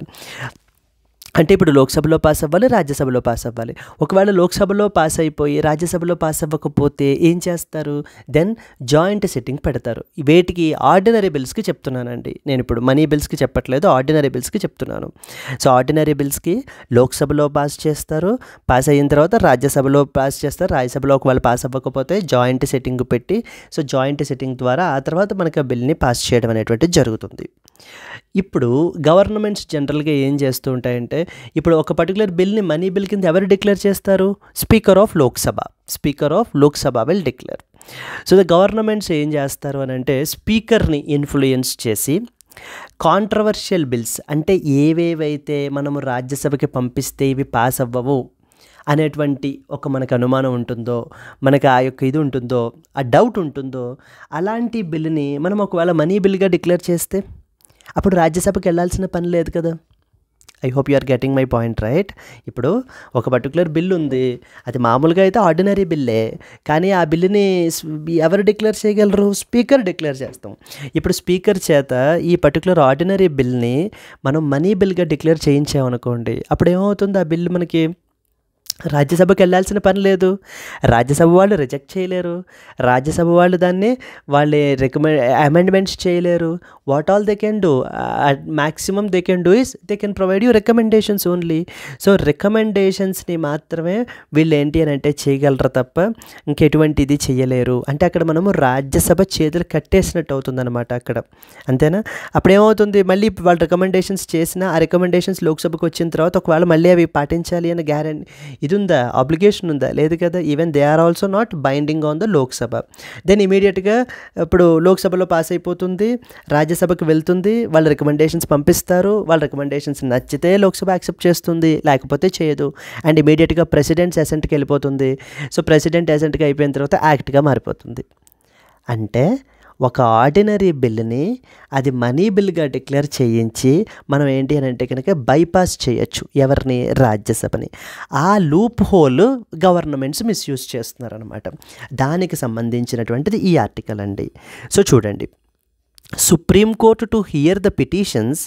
అంటే ఇప్పుడు లోక్సభలో పాస్ అవ్వాలి, రాజ్యసభలో పాస్ అవ్వాలి. ఒకవేళ లోక్సభలో పాస్ అయిపోయి రాజ్యసభలో పాస్ అవ్వకపోతే ఏం చేస్తారు? దెన్ జాయింట్ సిట్టింగ్ పెడతారు. వేటికి? ఆర్డినరీ బిల్స్కి చెప్తున్నానండి నేను, ఇప్పుడు మనీ బిల్స్కి చెప్పట్లేదు, ఆర్డినరీ బిల్స్కి చెప్తున్నాను. సో ఆర్డినరీ బిల్స్కి లోక్సభలో పాస్ చేస్తారు, పాస్ అయిన తర్వాత రాజ్యసభలో పాస్ చేస్తారు. రాజ్యసభలో ఒకవేళ పాస్ అవ్వకపోతే జాయింట్ సిట్టింగ్ పెట్టి, సో జాయింట్ సిట్టింగ్ ద్వారా ఆ తర్వాత మనకి ఆ బిల్ని పాస్ చేయడం అనేటువంటిది జరుగుతుంది. ఇప్పుడు గవర్నమెంట్స్ జనరల్గా ఏం చేస్తూ ఉంటాయంటే, ఇప్పుడు ఒక పర్టికులర్ బిల్ని మనీ బిల్ కింద ఎవరు డిక్లేర్ చేస్తారు? Speaker of Lok Sabha will declare. So the governments ఏం చేస్తారు అని అంటే, స్పీకర్ని ఇన్ఫ్లుయెన్స్ చేసి కాంట్రవర్షియల్ బిల్స్, అంటే ఏవేవైతే మనము రాజ్యసభకి పంపిస్తే ఇవి పాస్ అవ్వవు అనేటువంటి ఒక మనకు అనుమానం ఉంటుందో, మనకు ఆ యొక్క ఇది ఉంటుందో, ఆ డౌట్ ఉంటుందో, అలాంటి బిల్లుని మనం ఒకవేళ మనీ బిల్గా డిక్లేర్ చేస్తే అప్పుడు రాజ్యసభకి వెళ్ళాల్సిన పని లేదు కదా. I hope you are getting my point right. ఇప్పుడు ఒక పర్టికులర్ బిల్ ఉంది, అది మామూలుగా అయితే ఆర్డినరీ బిల్లే, కానీ ఆ బిల్లుని ఎవరు డిక్లేర్ చేయగలరు? స్పీకర్ డిక్లేర్ చేస్తాం. ఇప్పుడు స్పీకర్ చేత ఈ పర్టికులర్ ఆర్డినరీ బిల్ని మనం మనీ బిల్గా డిక్లేర్ చేయించామనుకోండి, అప్పుడు ఏమవుతుంది? ఆ బిల్లు మనకి రాజ్యసభకి వెళ్ళాల్సిన పని లేదు, రాజ్యసభ వాళ్ళు రిజెక్ట్ చేయలేరు, రాజ్యసభ వాళ్ళు దాన్ని వాళ్ళే అమెండ్మెంట్స్ చేయలేరు. What all they can do, maximum they can do is they can provide you recommendations only. So రికమెండేషన్స్ని మాత్రమే వీళ్ళు ఏంటి అని అంటే చేయగలరు తప్ప ఇంకెటువంటిది చేయలేరు. అంటే అక్కడ మనము రాజ్యసభ చేతులు కట్టేసినట్టు అవుతుందన్నమాట అక్కడ, అంతేనా? అప్పుడేమవుతుంది? మళ్ళీ వాళ్ళు రికమెండేషన్స్ చేసినా ఆ రికమెండేషన్స్ లోక్సభకు వచ్చిన తర్వాత ఒకవేళ మళ్ళీ అవి పాటించాలి అనే గ్యారెంటీ ఇది ఉందా? అబ్లిగేషన్ ఉందా? లేదు కదా. Even they are also not binding on the Lok Sabha. Then ఇమీడియట్గా ఇప్పుడు లోక్సభలో పాస్ అయిపోతుంది, రాజ్యసభకు వెళ్తుంది, వాళ్ళ రికమెండేషన్స్ పంపిస్తారు, వాళ్ళ రికమెండేషన్స్ నచ్చితే లోక్సభ యాక్సెప్ట్ చేస్తుంది, లేకపోతే చేయదు. అండ్ ఇమీడియట్గా ప్రెసిడెంట్స్ అసెంట్కి వెళ్ళిపోతుంది. సో ప్రెసిడెంట్ అసెంట్కి అయిపోయిన తర్వాత యాక్ట్గా మారిపోతుంది. అంటే ఒక ఆర్డినరీ బిల్లుని అది మనీ బిల్గా డిక్లేర్ చేయించి మనం ఏంటి అని అంటే కనుక బైపాస్ చేయొచ్చు ఎవరిని? రాజ్యసభని. ఆ లూప్ హోల్ గవర్నమెంట్స్ మిస్యూజ్ చేస్తున్నారనమాట. దానికి సంబంధించినటువంటిది ఈ ఆర్టికల్ అండి. సో చూడండి, Supreme Court to hear the petitions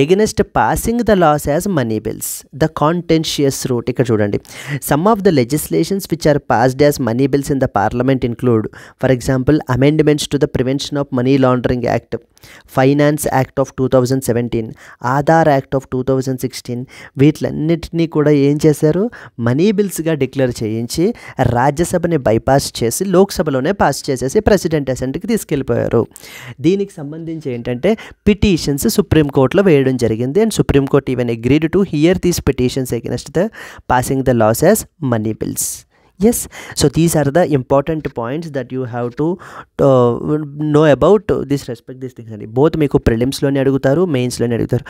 against passing the laws as money bills. The contentious route. ఇక్కడ చూడండి, some of the legislations which are passed as money bills in the parliament include, for example, amendments to the Prevention of Money Laundering Act, Finance Act of 2017, Aadhaar Act of 2016. వీటిలన్నిటినీ కూడా ఏం చేశారు? Money బిల్స్గా declare చేయించి రాజ్యసభని bypass చేసి లోక్సభలోనే pass చేసేసి president అసెంట్కి తీసుకెళ్ళిపోయారు. దీనికి సంబంధించి ఏంటంటే పిటిషన్స్ సుప్రీంకోర్టులో వేయడం జరిగింది. And Supreme Court even agreed to hear these petitions against the passing the laws as money bills. Yes, so these are the important points that you have to know about this respect, these things అండి. Both మీకు ప్రిలిమ్స్లోనే అడుగుతారు, మెయిన్స్లోనే అడుగుతారు.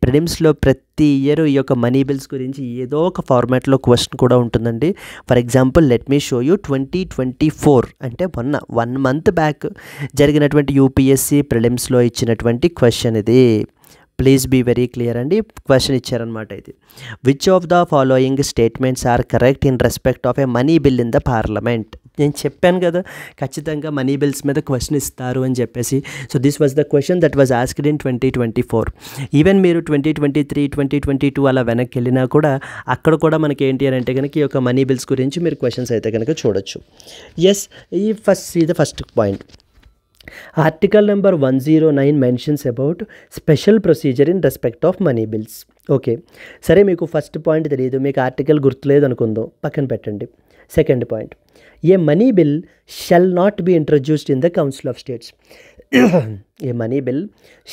ప్రిలిమ్స్లో ప్రతి year ఈ యొక్క money bills గురించి ఏదో ఒక ఫార్మాట్లో క్వశ్చన్ కూడా ఉంటుందండి. For example let me show you 2024 అంటే వన్ మంత్ బ్యాక్ జరిగినటువంటి యూపీఎస్సీ ప్రిలిమ్స్లో ఇచ్చినటువంటి క్వశ్చన్ ఇది. ప్లీజ్ బీ వెరీ క్లియర్ అండి. క్వశ్చన్ ఇచ్చారనమాట ఇది. Which of the following statements are correct in respect of a money bill in the parliament? నేను చెప్పాను కదా ఖచ్చితంగా మనీ బిల్స్ మీద క్వశ్చన్ ఇస్తారు అని చెప్పేసి. So this was the question that was asked in 2024. Even మీరు 2023, 2022 అలా వెనక్కి వెళ్ళినా కూడా అక్కడ కూడా మనకి ఏంటి అని అంటే కనుక ఈ యొక్క మనీ బిల్స్ గురించి మీరు క్వశ్చన్స్ అయితే కనుక చూడొచ్చు. ఎస్, ఈ first point. Article number 109 mentions about special procedure in respect of money bills. Okay, సరే మీకు ఫస్ట్ పాయింట్ తెలియదు, మీకు ఆర్టికల్ గుర్తులేదు అనుకుందాం, పక్కన పెట్టండి. Second point, A money bill shall not be introduced in the council of states. A money bill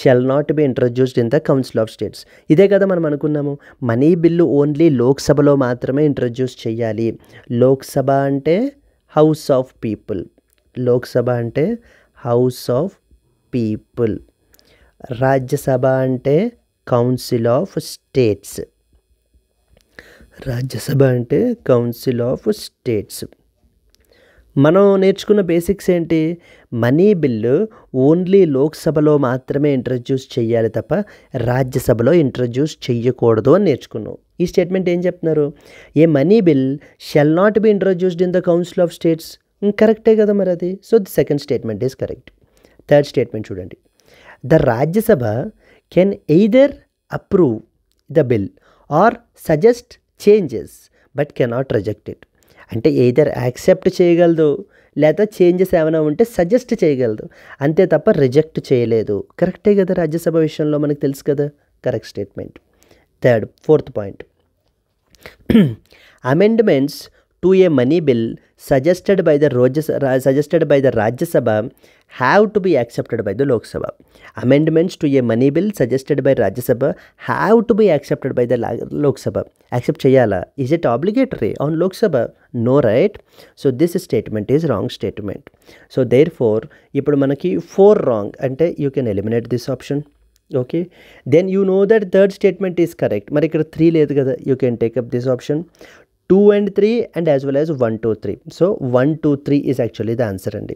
shall not be introduced in the council of states. ఇదే కదా మనం అనుకున్నాము, మనీ బిల్లు ఓన్లీ లోక్సభలో మాత్రమే ఇంట్రడ్యూస్ చేయాలి. లోక్సభ అంటే హౌస్ ఆఫ్ పీపుల్, లోక్సభ అంటే house of people, Rajya Sabha అంటే కౌన్సిల్ ఆఫ్ స్టేట్స్, రాజ్యసభ అంటే కౌన్సిల్ ఆఫ్ స్టేట్స్. మనం నేర్చుకున్న బేసిక్స్ ఏంటి? మనీ బిల్లు ఓన్లీ లోక్సభలో మాత్రమే ఇంట్రడ్యూస్ చేయాలి తప్ప రాజ్యసభలో ఇంట్రడ్యూస్ చెయ్యకూడదు అని నేర్చుకున్నాం. ఈ స్టేట్మెంట్ ఏం చెప్తున్నారు? A money bill shall not be introduced in the council of states. కరెక్టే కదా మరి అది. So the second statement is correct. Third statement చూడండి, the Rajya Sabha can either approve the bill or suggest changes but cannot reject it. అంటే either accept చేయగలదు లేదా changes ఏమైనా ఉంటే సజెస్ట్ చేయగలదు, అంతే తప్ప రిజెక్ట్ చేయలేదు. కరెక్టే కదా, రాజ్యసభ విషయంలో మనకు తెలుసు కదా. Correct statement. Fourth point, amendments to a money bill suggested by the Rajya Sabha have to be accepted by the Lok Sabha. Amendments to a money bill suggested by Rajya Sabha have to be accepted by the Lok Sabha. Accept cheyala. Is it obligatory on Lok Sabha? No, right? So this statement is wrong statement. So therefore, ఇప్పుడు మనకి 4 wrong అంటే you can eliminate this option. Okay, then you know that third statement is correct. మరి ఇక్కడ 3 లేదు కదా, you can take up this option. 2 and 3 and as well as 1, 2, 3. So 1, 2, 3 is actually the answer అండి.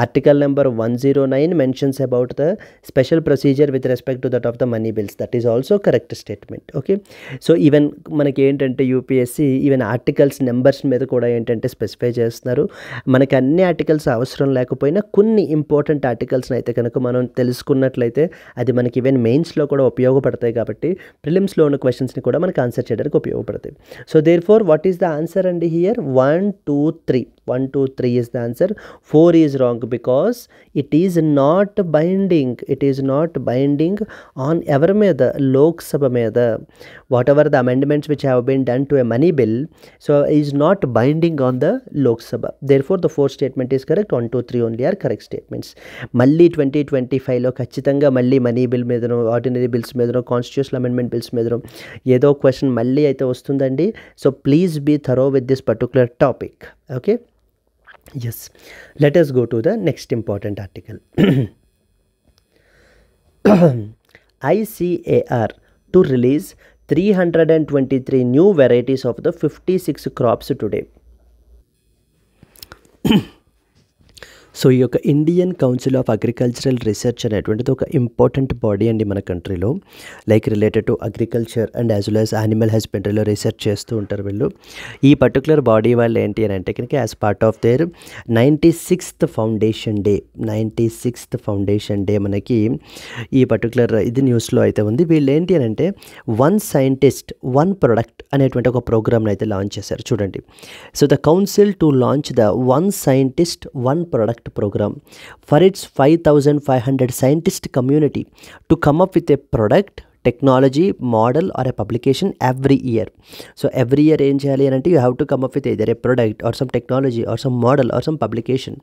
Article number 109 mentions about the special procedure with respect to that of the money bills. That is also correct statement. Okay, so even మనకి ఏంటంటే UPSC even articles numbers మీద కూడా ఏంటంటే specify చేస్తున్నారు. మనకి అన్ని articles అవసరం లేకపోయినా కొన్ని ఇంపార్టెంట్ ఆర్టికల్స్ని అయితే కనుక మనం తెలుసుకున్నట్లయితే అది మనకి ఈవెన్ మెయిన్స్లో కూడా ఉపయోగపడతాయి కాబట్టి ప్రిలిమ్స్లో ఉన్న క్వశ్చన్స్ని కూడా మనకు ఆన్సర్ చేయడానికి ఉపయోగపడతాయి. So therefore what is the answer and here 1, 2, 3. 1, 2, 3 is the answer. 4 is wrong because it is not binding. It is not binding on ever meda Lok Sabha meda. Whatever the amendments which have been done to a money bill, so is not binding on the Lok Sabha. Therefore the fourth statement is correct. 1, 2, 3 only are correct statements. Malli 2025 లో ఖచ్చితంగా మళ్ళీ money bill మీదనో ordinary bills మీదనో constitutional amendment bills మీదనో ఏదో question మళ్ళీ అయితే వస్తుందండి. So please be thorough with this particular topic. Okay, yes, let us go to the next important article. ICAR to release 323 new varieties of the 56 crops today. So ఈ యొక్క Indian council of agricultural research అనేటువంటిది ఒక important body అండి మన కంట్రీలో. Like related to agriculture and as well as animal హస్బెండరీలో research చేస్తూ ఉంటారు వీళ్ళు. ఈ పర్టికులర్ బాడీ వాళ్ళు ఏంటి అని అంటే కనుక as part of their 96th foundation day, 96th foundation day మనకి ఈ పర్టికులర్ ఇది న్యూస్లో అయితే ఉంది. వీళ్ళు ఏంటి అని అంటే 1 scientist 1 product అనేటువంటి ఒక ప్రోగ్రామ్ని అయితే లాంచ్ చేశారు. చూడండి, so the council to launch the 1 scientist 1 product program for its 5,500 scientist community to come up with a product, technology, model or a publication every year. So every year ఏం చేయాలి అని అంటే you have to come up with either a product or some technology or some model or some publication.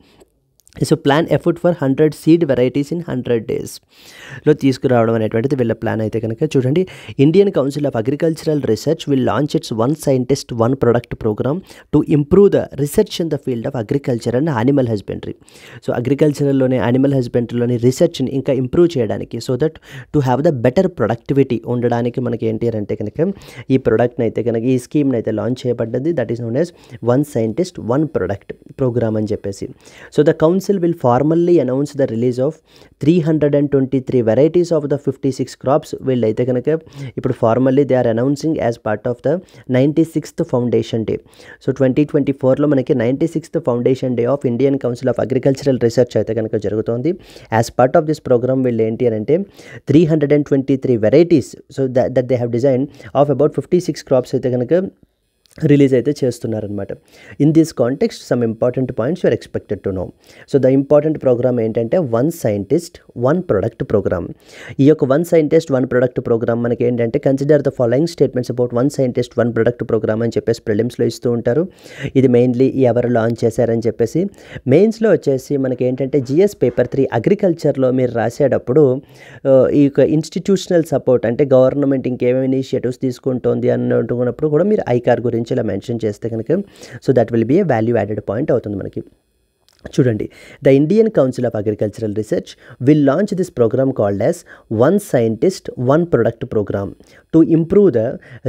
So plan effort for 100 seed varieties in 100 daysలో తీసుకురావడం అనేటువంటిది వీళ్ళ plan అయితే కనుక చూడండి. Indian council of agricultural research will launch its 1 scientist 1 product programme to improve the research in the field of agriculture and animal husbandry. So అగ్రికల్చరల్లోని animal హస్బెండరీలోని రీసెర్చ్ని ఇంకా ఇంప్రూవ్ చేయడానికి, so that to have the better productivity ఉండడానికి మనకి ఏంటి అంటే కనుక ఈ ప్రోడక్ట్ని అయితే కనుక ఈ స్కీమ్ని అయితే లాంచ్ చేయబడ్డది. That is known as 1 scientist 1 product programme అని చెప్పేసి. So the council will formally announce the release of 323 varieties of the 56 crops. వీళ్ళు అయితే కనుక ఇప్పుడు formally they are announcing as part of the 96th foundation day. So 2024లో మనకి 96th foundation day of Indian council of agricultural research అయితే కనుక జరుగుతోంది. As part of this programme వీళ్ళు ఏంటి అని అంటే 323 varieties so that they have design of about 56 crops అయితే కనుక రిలీజ్ అయితే చేస్తున్నారనమాట. In this context some important points you are expected to know. So the important programme ఏంటంటే 1 scientist 1 product ప్రోగ్రామ్. ఈ యొక్క 1 scientist 1 product ప్రోగ్రామ్ మనకి ఏంటంటే consider the following statements about 1 scientist 1 product programme అని చెప్పేసి ప్రిలిమ్స్లో ఇస్తూ ఉంటారు. ఇది మెయిన్లీ ఎవరు లాంచ్ చేశారని చెప్పేసి. మెయిన్స్లో వచ్చేసి మనకి ఏంటంటే జిఎస్ పేపర్ 3 అగ్రికల్చర్లో మీరు రాసేటప్పుడు ఈ యొక్క ఇన్స్టిట్యూషనల్ సపోర్ట్ అంటే గవర్నమెంట్ ఇంకేమేమి ఇనిషియేటివ్స్ తీసుకుంటోంది అనుకున్నప్పుడు కూడా మీరు ఐకార్ గురించి ఇలా మెన్షన్ చేస్తే కనుక so that will be a value added point అవుతుంది మనకి. చూడండి, the Indian council of agricultural research will launch this programme called as 1 scientist 1 product programme to improve the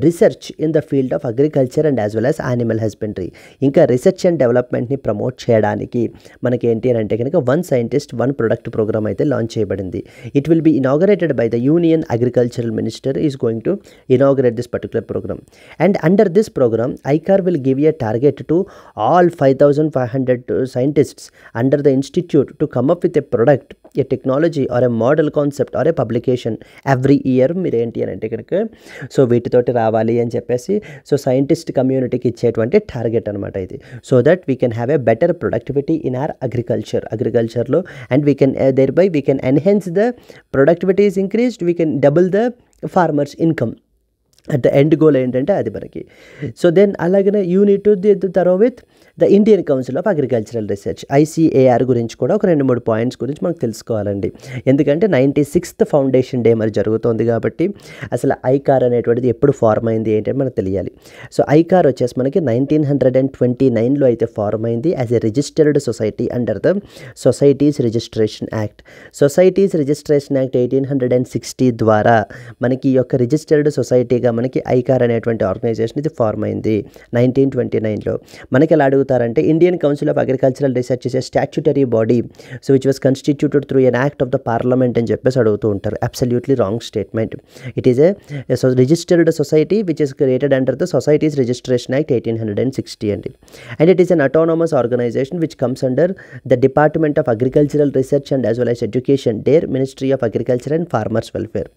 research in the field of agriculture and as well as animal husbandry. ఇంకా research and డెవలప్మెంట్ని promote చేయడానికి మనకి ఏంటి అని అంటే కనుక 1 scientist 1 product programme అయితే launch చేయబడింది. It will be inaugurated by the union agricultural minister is going to inaugurate this particular programme. And under this programme ICAR will give a target to all 5,500 scientists scientists under the institute to come up with a product, a technology or a model concept or a publication every year. మీరు ఏంటి అని అంటే కనుక so వీటితోటి రావాలి అని చెప్పేసి so scientist కమ్యూనిటీకి ఇచ్చేటువంటి టార్గెట్ అనమాట ఇది. So that we can have a better productivity in our అగ్రికల్చర్లో and we can there by we can enhance the productivity is increased, we can double the farmers income. At the end goal ఏంటంటే అది మనకి. So then అలాగనే you need to thorough with the Indian council of agricultural research ICAR గురించి కూడా ఒక 2-3 points గురించి మనకు తెలుసుకోవాలండి. ఎందుకంటే 96th ఫౌండేషన్ డే మరి జరుగుతోంది కాబట్టి అసలు ఐకార్ అనేటువంటిది ఎప్పుడు ఫార్మ్ అయింది ఏంటంటే మనకు తెలియాలి. సో ఐకార్ వచ్చేసి మనకి 1929లో అయితే ఫార్మ్ అయింది as a registered society under the societies registration act. Societies registration act 1860 ద్వారా మనకి ఈ యొక్క రిజిస్టర్డ్ సొసైటీగా మనకి ఐకార్ అనేటువంటి ఆర్గనైజేషన్ ఇది ఫార్మ్ అయింది 1929లో. మనకి ఎలా అడుగుతారంటే Indian council of agricultural research is a statutory body so which was constituted through an act of the parliament అని చెప్పేసి అడుగుతూ ఉంటారు. Absolutely wrong statement. It is a registered society which is created under the societies registration act 1860 అండి. And it is an autonomous organisation which comes under the department of agricultural research and as well as education, there ministry of agriculture and farmers welfare.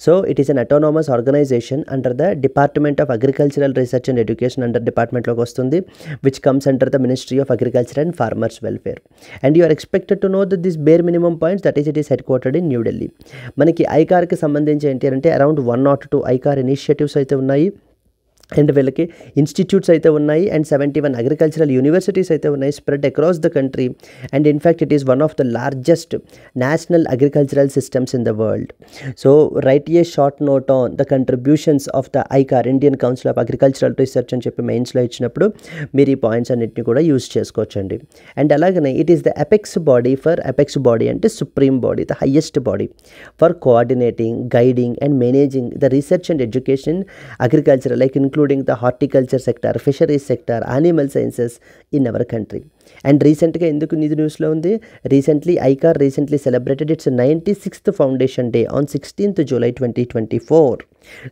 So it is an autonomous organisation under the department of agricultural research and education under డిపార్ట్మెంట్లోకి వస్తుంది which comes under the ministry of agriculture and farmers welfare. And you are expected to know that this bare minimum points that is it is headquartered in New Delhi. మనకి ఐకార్కి సంబంధించి ఏంటి అంటే around 102 ICAR initiatives అయితే ఉన్నాయి and వీళ్ళకి institutes అయితే ఉన్నాయి అండ్ 71 అగ్రికల్చరల్ యూనివర్సిటీస్ అయితే ఉన్నాయి spread across the country. And in fact it is one of the largest national agricultural systems in the world. So right A short note on the contributions of the ICAR, Indian council of agricultural research అని చెప్పి మెయిన్స్లో ఇచ్చినప్పుడు మీరు ఈ points అన్నింటినీ కూడా use చేసుకోవచ్చండి. And అలాగనే it is the apex body అంటే supreme body, the highest body for coordinating, guiding and managing the research and education agriculture like including the horticulture sector, fisheries sector, animal sciences in our country. And recently ఎందుకు ఇది న్యూస్లో ఉంది, recently ICAR recently celebrated it's 96th foundation day on 16th July 2024.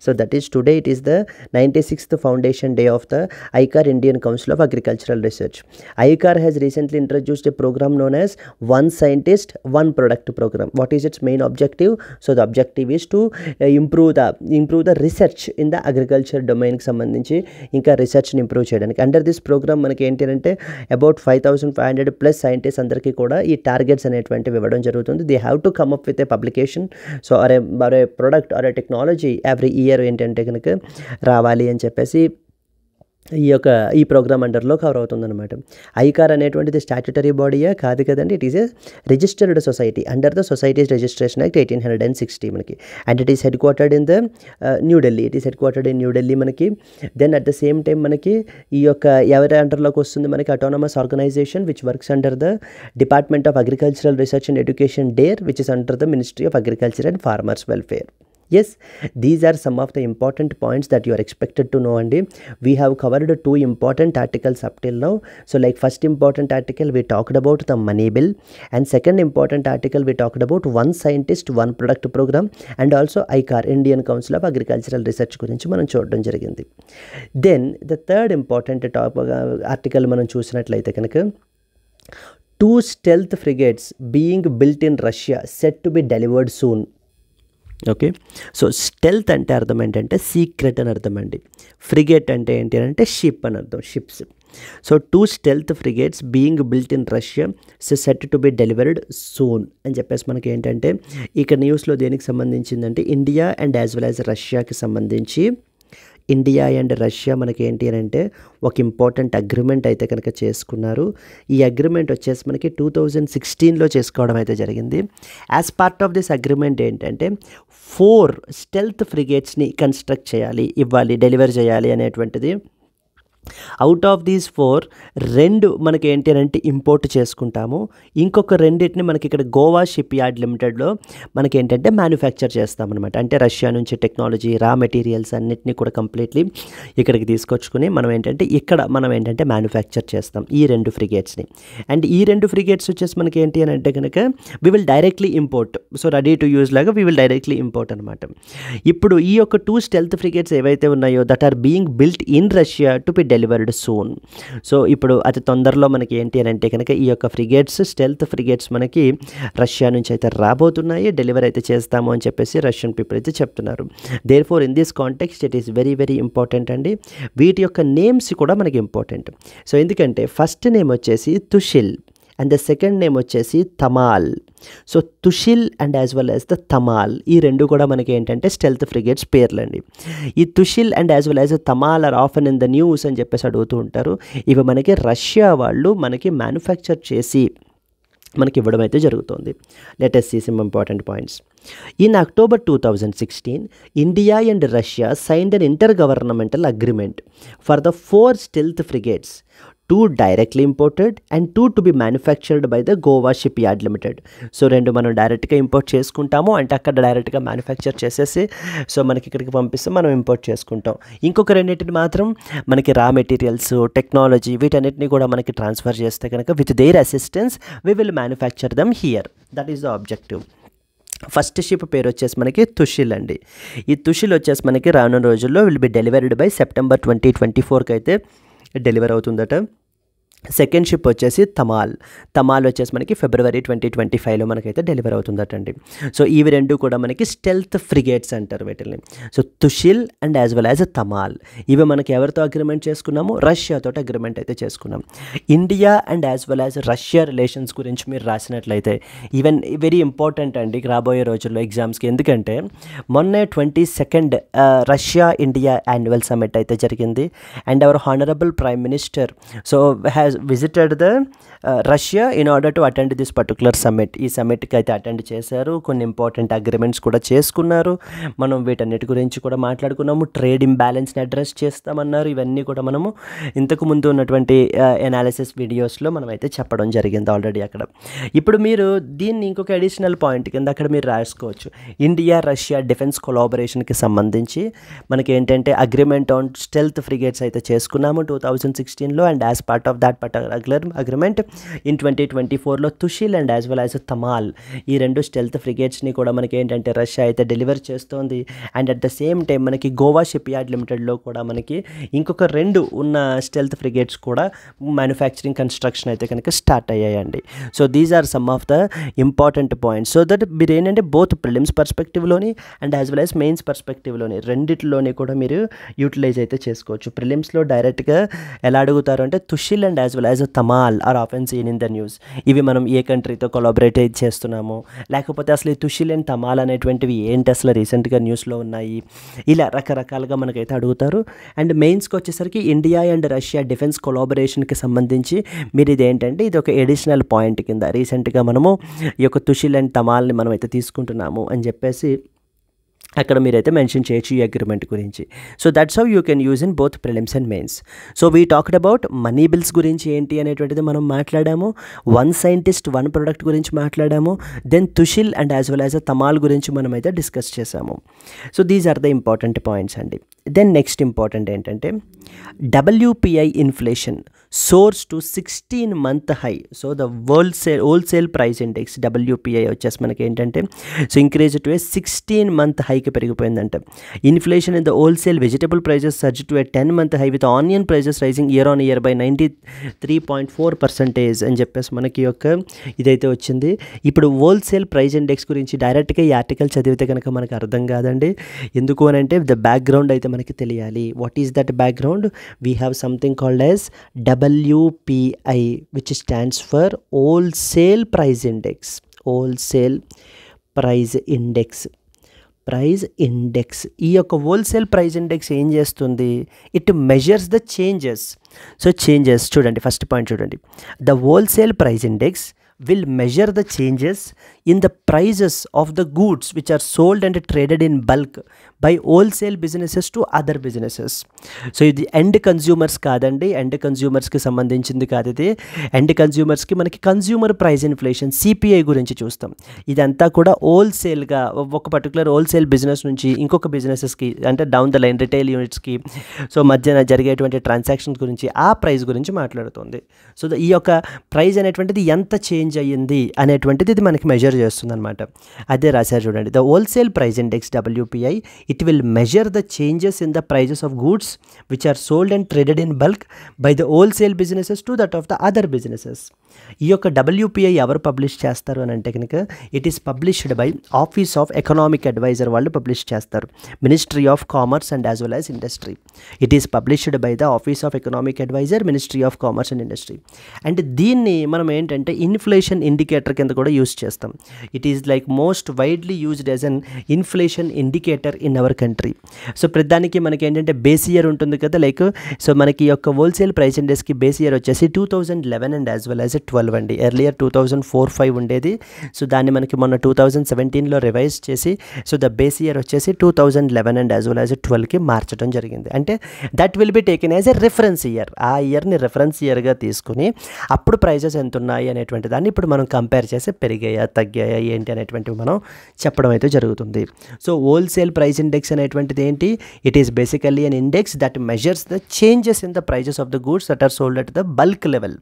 So that is today it is the 96th foundation day of the ICAR, Indian Council of Agricultural Research. ICAR has recently introduced a program known as One Scientist, One Product program. What is its main objective? So the objective is to improve the research in the agriculture domain కి సంబంధించి ఇంకా రీసెర్చ్ని improve చేయడానికి. Under this programme మనకి ఏంటి అంటే about 5500 plus scientist అందరికీ కూడా ఈ టార్గెట్స్ అనేటువంటివి ఇవ్వడం జరుగుతుంది. They have to come up with a publication so or a product or a technology every year ఏంటంటే కనుక రావాలి అని చెప్పేసి ఈ ప్రోగ్రామ్ అండర్లో కవర్ అవుతుందన్నమాట. ఐకార్ అనేటువంటిది స్టాట్యుటరీ బాడీయా కాదు కదండి, it is a registered society under the societies registration act 1860 మనకి. And it is headquartered in the New Delhi మనకి. Then at the same time మనకి ఈ యొక్క ఎవరి అండర్లోకి వస్తుంది మనకి autonomous organisation which works under the department of agricultural research and education, DARE which is under the ministry of agriculture and farmers welfare. Yes, these are some of the important points that you are expected to know. And we have covered 2 important articles up till now. So like first important article we talked about the money bill, and second important article we talked about One Scientist, One Product program, and also ICAR, Indian Council of Agricultural Research గురించి మనం చూడడం జరిగింది. Then the third important article మనం చూసినట్లయితే కనుక 2 stealth frigates being built in Russia set to be delivered soon. Okay, so stealth అంటే అర్థం ఏంటంటే సీక్రెట్ అని అర్థం అండి. ఫ్రిగేట్ అంటే ఏంటి అంటే షిప్ అని అర్థం, ships. So 2 stealth frigates being built in Russia set to be delivered soon అని చెప్పేసి మనకి ఏంటంటే ఇక్కడ న్యూస్లో దేనికి సంబంధించిందంటే India and as well as రష్యాకి సంబంధించి ఇండియా అండ్ రష్యా మనకి ఏంటి అని అంటే ఒక ఇంపార్టెంట్ అగ్రిమెంట్ అయితే కనుక చేసుకున్నారు. ఈ అగ్రిమెంట్ వచ్చేసి మనకి 2016లో చేసుకోవడం అయితే జరిగింది. As part of this agreement ఏంటంటే 4 stealth frigatesని కన్స్ట్రక్ట్ చేయాలి, ఇవ్వాలి, డెలివర్ చేయాలి అనేటువంటిది. అవుట్ ఆఫ్ దీస్ 4 2 మనకి ఏంటి అంటే ఇంపోర్ట్ చేసుకుంటాము, ఇంకొక 2 మనకి ఇక్కడ గోవా షిప్ యార్డ్ లిమిటెడ్లో మనకి ఏంటంటే మ్యానుఫ్యాక్చర్ చేస్తామన్నమాట. అంటే రష్యా నుంచి టెక్నాలజీ, రా మెటీరియల్స్ అన్నిటినీ కూడా కంప్లీట్లీ ఇక్కడికి తీసుకొచ్చుకుని మనం ఏంటంటే మ్యానుఫ్యాక్చర్ చేస్తాం ఈ 2 ఫ్రిగేట్స్ని. అండ్ ఈ 2 ఫ్రిగేట్స్ వచ్చేసి మనకి ఏంటి అని అంటే కనుక we will directly import, so ready to use లాగా వి విల్ డైరెక్ట్లీ ఇంపోర్ట్ అనమాట. ఇప్పుడు ఈ యొక్క 2 stealth frigates ఏవైతే ఉన్నాయో that are being built in Russia to be delivered soon. So ఇప్పుడు అతి తొందరలో మనకి ఏంటి అని అంటే కనుక ఈ యొక్క ఫ్రిగేట్స్, స్టెల్త్ ఫ్రిగేట్స్ మనకి రష్యా నుంచి అయితే రాబోతున్నాయి, డెలివర్ అయితే చేస్తాము అని చెప్పేసి రష్యన్ పీపుల్ అయితే చెప్తున్నారు. Therefore in this context it is very very important అండి. వీటి యొక్క నేమ్స్ కూడా మనకి ఇంపార్టెంట్. సో ఎందుకంటే ఫస్ట్ నేమ్ వచ్చేసి Tushil and the second name వచ్చేసి Tamal. So Tushil and as well as the Tamal, ఈ రెండు కూడా మనకి ఏంటంటే స్టెల్త్ ఫ్రిగేట్స్ పేర్లు అండి. ఈ Tushil and as well as Tamal are often in the news అని చెప్పేసి అడుగుతూ ఉంటారు. ఇవి మనకి రష్యా వాళ్ళు మనకి మ్యానుఫ్యాక్చర్ చేసి మనకి ఇవ్వడం అయితే జరుగుతుంది. Let us see some important points. In October 2016, India and Russia signed an intergovernmental agreement for the 4 stealth frigates, 2 directly imported and 2 to be manufactured by the Goa Shipyard Limited. So 2 మనం డైరెక్ట్గా import చేసుకుంటాము, అంటే అక్కడ డైరెక్ట్గా manufacture చేసేసి so మనకి ఇక్కడికి పంపిస్తే మనం ఇంపోర్ట్ చేసుకుంటాం. ఇంకొక రెండింటిని మాత్రం మనకి రా మెటీరియల్స్, టెక్నాలజీ వీటన్నిటిని కూడా మనకి ట్రాన్స్ఫర్ చేస్తే కనుక with their assistance we will manufacture them here. That is the objective. First ship పేరు వచ్చేసి మనకి తుషిల్ అండి. ఈ తుషిల్ వచ్చేసి మనకి రానున్న రోజుల్లో will be delivered by September 2024కి అయితే డెలివర్ అవుతుందట. సెకండ్ షిప్ వచ్చేసి తమాల్ వచ్చేసి మనకి ఫిబ్రవరి 2025లో మనకైతే డెలివర్ అవుతుందటండి. సో ఇవి రెండు కూడా మనకి స్టెల్త్ ఫ్రిగేట్స్ అంటారు వీటిని. So Tushil and as well as Tamal, ఇవి మనకి ఎవరితో అగ్రిమెంట్ చేసుకున్నాము? రష్యాతో అగ్రిమెంట్ అయితే చేసుకున్నాం. India and as well as Russia relations గురించి మీరు రాసినట్లయితే ఈవెన్ వెరీ ఇంపార్టెంట్ అండి రాబోయే రోజుల్లో ఎగ్జామ్స్కి. ఎందుకంటే మొన్నే 22nd Russia India annual summit అయితే జరిగింది and hour honourable prime minister so visited the Russia in order to attend this particular summit. ఈ సమ్మిట్కి అయితే అటెండ్ చేశారు, కొన్ని ఇంపార్టెంట్ అగ్రిమెంట్స్ కూడా చేసుకున్నారు. మనం వీటన్నిటి గురించి కూడా మాట్లాడుకున్నాము. ట్రేడ్ ఇంబ్యాలెన్స్ని అడ్రస్ చేస్తామన్నారు. ఇవన్నీ కూడా మనము ఇంతకు ముందు ఉన్నటువంటి ఎనాలిసిస్ వీడియోస్లో మనం అయితే చెప్పడం జరిగింది ఆల్రెడీ అక్కడ. ఇప్పుడు మీరు దీన్ని ఇంకొక అడిషనల్ పాయింట్ కింద అక్కడ మీరు రాసుకోవచ్చు. ఇండియా రష్యా డిఫెన్స్ కొలాబరేషన్కి సంబంధించి మనకి ఏంటంటే అగ్రిమెంట్ ఆన్ స్టెల్త్ ఫ్రిగేట్స్ అయితే చేసుకున్నాము 2016లో and as part of that particular agreement in 2024లో Tushil and as well as Tamal, ఈ రెండు స్టెల్త్ ఫ్రిగేట్స్ని కూడా మనకి ఏంటంటే రష్యా అయితే డెలివర్ చేస్తోంది. And at the same time మనకి గోవా షిప్ యార్డ్ లిమిటెడ్లో కూడా మనకి ఇంకొక 2 ఉన్న స్టెల్త్ ఫ్రిగేట్స్ కూడా మ్యానుఫ్యాక్చరింగ్ కన్స్ట్రక్షన్ అయితే కనుక స్టార్ట్ అయ్యాయండి. So these are some of the important points. So that మీరు ఏంటంటే బోత్ ప్రిలిమ్స్ పర్స్పెక్టివ్లోని and as well as mains పర్స్పెక్టివ్లోని రెండిట్లోని కూడా మీరు యూటిలైజ్ అయితే చేసుకోవచ్చు. ప్రిలిమ్స్లో డైరెక్ట్గా ఎలా అడుగుతారు అంటే Tushil and as well as Tamal are often seen in the news. ఇవి మనం ఏ కంట్రీతో కొలాబరేట్ చేస్తున్నాము, లేకపోతే అసలు ఈ తుషిల్ అండ్ తమాల్ అనేటువంటివి ఏంటి అసలు రీసెంట్గా న్యూస్లో ఉన్నాయి, ఇలా రకరకాలుగా మనకైతే అడుగుతారు. అండ్ మెయిన్స్కి వచ్చేసరికి ఇండియా అండ్ రష్యా డిఫెన్స్ కొలాబరేషన్కి సంబంధించి మీరు ఇది ఏంటంటే ఇది ఒక ఎడిషనల్ పాయింట్ కింద రీసెంట్గా మనము ఈ యొక్క తుషిల్ అండ్ తమాల్ని మనం అయితే తీసుకుంటున్నాము అని చెప్పేసి అక్కడ మీరైతే మెన్షన్ చేయొచ్చు ఈ అగ్రిమెంట్ గురించి. So that's how you can use in both prelims and mains. So we talked about money bills గురించి ఏంటి అనేటువంటిది మనం మాట్లాడాము, 1 సైంటిస్ట్ 1 ప్రొడక్ట్ గురించి మాట్లాడాము, then Tushil and as well as Tamal గురించి మనం అయితే డిస్కస్ చేసాము. So these are the important points అండి. దెన్ నెక్స్ట్ ఇంపార్టెంట్ ఏంటంటే WPI inflation soars to 16-month high. So the wholesale price index WPI వచ్చేసి మనకి ఏంటంటే so increase to a 16-month హైకి పెరిగిపోయిందంట. Inflation in the wholesale vegetable prices surge to a 10-month high with onion prices rising year on year by 93.4% అని చెప్పేసి మనకి యొక్క ఇదైతే వచ్చింది. ఇప్పుడు హోల్సేల్ ప్రైస్ ఇండెక్స్ గురించి డైరెక్ట్గా ఈ ఆర్టికల్ చదివితే కనుక మనకు అర్థం కాదండి. ఎందుకు అని అంటే ద బ్యాక్గ్రౌండ్ అయితే మనకి తెలియాలి. What is that background? We have something called as WPI, which stands for Wholesale Price Index. Wholesale Price Index. Praise index, ఈ యొక్క హోల్సేల్ ప్రైజ్ ఇండెక్స్ ఏం చేస్తుంది? It measures the changes. So changes చూడండి, first point చూడండి, the wholesale praise index will measure the changes in the prices of the goods which are sold and traded in bulk by wholesale businesses to other businesses. So ఇది end consumers కాదండి, end కన్జ్యూమర్స్కి సంబంధించింది కాదు ఇది. End కన్జ్యూమర్స్కి మనకి consumer price inflation CPI గురించి చూస్తాం. ఇదంతా కూడా హోల్సేల్గా ఒక పర్టికులర్ హోల్సేల్ బిజినెస్ నుంచి ఇంకొక బిజినెసెస్కి అంటే డౌన్ ద లైన్ రిటైల్ యూనిట్స్కి సో మధ్యన జరిగేటువంటి ట్రాన్సాక్షన్స్ గురించి ఆ ప్రైస్ గురించి మాట్లాడుతుంది. సో ఈ యొక్క ప్రైస్ అనేటువంటిది ఎంత చేంజ్ చేంజ్ అయ్యింది అనేటువంటిది ఇది మనకి మెజర్ చేస్తుంది అనమాట. అదే రాశారు చూడండి, the wholesale price index WPI it will measure the changes in the prices of goods which are sold and traded in bulk by the wholesale businesses to that of the other businesses. ఈ యొక్క WPI ఎవరు publish చేస్తారు అని అంటే కనుక it is published by office of economic adviser వాళ్ళు publish చేస్తారు. Ministry of commerce and as well as industry. It is published by the office of economic adviser, ministry of commerce and industry. And దీన్ని మనం ఏంటంటే inflation indicator కింద కూడా use చేస్తాం. It is like most widely used as an inflation indicator in our country. So ప్రతిదానికి మనకి ఏంటంటే base year ఉంటుంది కదా, లైక్ సో మనకి ఈ యొక్క హోల్సేల్ ప్రైస్ ఇండెక్స్కి బేస్ ఇయర్ వచ్చేసి 2011 అండ్ యాజ్ వెల్ యాజ్ 12 అండి. ఎర్లియర్ 2004-05 ఉండేది. సో దాన్ని మనకి మొన్న 2017లో రివైజ్ చేసి సో ద బేస్ ఇయర్ వచ్చేసి 2011 అండ్ యాజ్ వెల్ యాజ్ 12కి మార్చడం జరిగింది. అంటే that will be taken as a reference year. ఆ ఇయర్ని రిఫరెన్స్ ఇయర్గా తీసుకుని అప్పుడు ప్రైజెస్ ఎంత ఉన్నాయి అనేటువంటి దాన్ని ఇప్పుడు మనం కంపేర్ చేసి పెరిగాయా తగ్గాయా ఏంటి అనేటువంటివి మనం చెప్పడం అయితే జరుగుతుంది. సో హోల్సేల్ ప్రైస్ ఇండెక్స్ అనేటువంటిది ఏంటి? It is basically an index that measures the changes in the prices of the goods that are sold at the bulk level,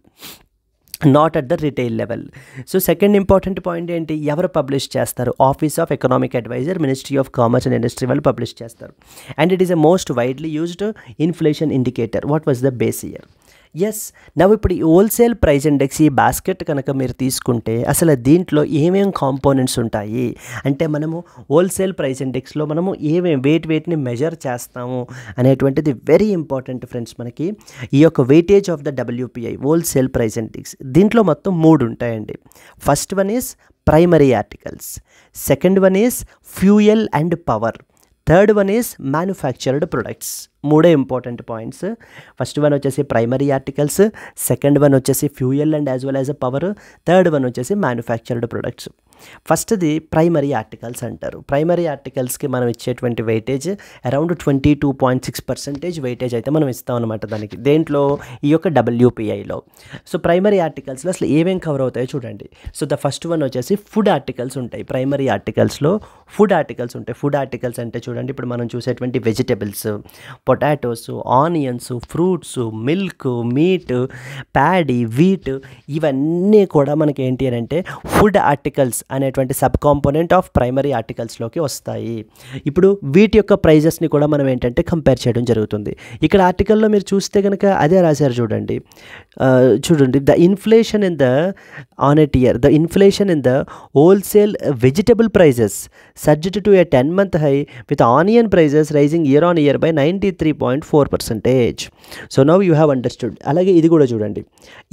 not at the retail level. So second important point ఏంటి? ఎవరు publish చేస్తారు? Office of economic adviser, ministry of commerce and industry వాళ్ళు publish చేస్తారు. And it is a most widely used inflation indicator. What was the base year? Yes. నవ్వు ఇప్పుడు ఈ wholesale price index ఈ basket కనుక మీరు తీసుకుంటే అసలు దీంట్లో ఏమేం కాంపోనెంట్స్ ఉంటాయి అంటే మనము హోల్సేల్ ప్రైస్ ఇండెక్స్లో మనము ఏమేం వెయిట్ని మెజర్ చేస్తాము అనేటువంటిది వెరీ ఇంపార్టెంట్ ఫ్రెండ్స్. మనకి ఈ యొక్క weightage of the WPI wholesale price index దీంట్లో మొత్తం 3 ఉంటాయండి. First one is primary articles, second one is fuel and power, third one is manufactured products. 3 important points. First one వచ్చేసి primary articles, second one వచ్చేసి fuel and as well as power, third one వచ్చేసి manufactured products. ఫస్ట్ది primary articles అంటారు. Primary ఆర్టికల్స్కి మనం ఇచ్చేటువంటి weightage around 22.6% weightage అయితే మనం ఇస్తాం అనమాట దానికి, దేంట్లో ఈ యొక్క WPIలో. సో ప్రైమరీ ఆర్టికల్స్లో అసలు ఏమేం కవర్ అవుతాయో చూడండి. సో ద ఫస్ట్ వన్ వచ్చేసి ఫుడ్ ఆర్టికల్స్ ఉంటాయి. ప్రైమరీ ఆర్టికల్స్లో ఫుడ్ ఆర్టికల్స్ ఉంటాయి. ఫుడ్ ఆర్టికల్స్ అంటే చూడండి ఇప్పుడు మనం చూసేటువంటి vegetables, potatoes, onions, fruits, milk, meet, paddy, wheat ఇవన్నీ కూడా మనకి ఏంటి అని అంటే ఫుడ్ ఆర్టికల్స్ అనేటువంటి సబ్ కాంపోనెంట్ ఆఫ్ ప్రైమరీ ఆర్టికల్స్లోకి వస్తాయి. ఇప్పుడు వీటి యొక్క ప్రైజెస్ని కూడా మనం ఏంటంటే కంపేర్ చేయడం జరుగుతుంది. ఇక్కడ ఆర్టికల్లో మీరు చూస్తే కనుక అదే రాశారు చూడండి. The inflation in the on at year, the inflation in the wholesale vegetable prices surged to a 10-month high with onion prices rising year on year by 93.4%. So now you have understood. అలాగే ఇది కూడా చూడండి,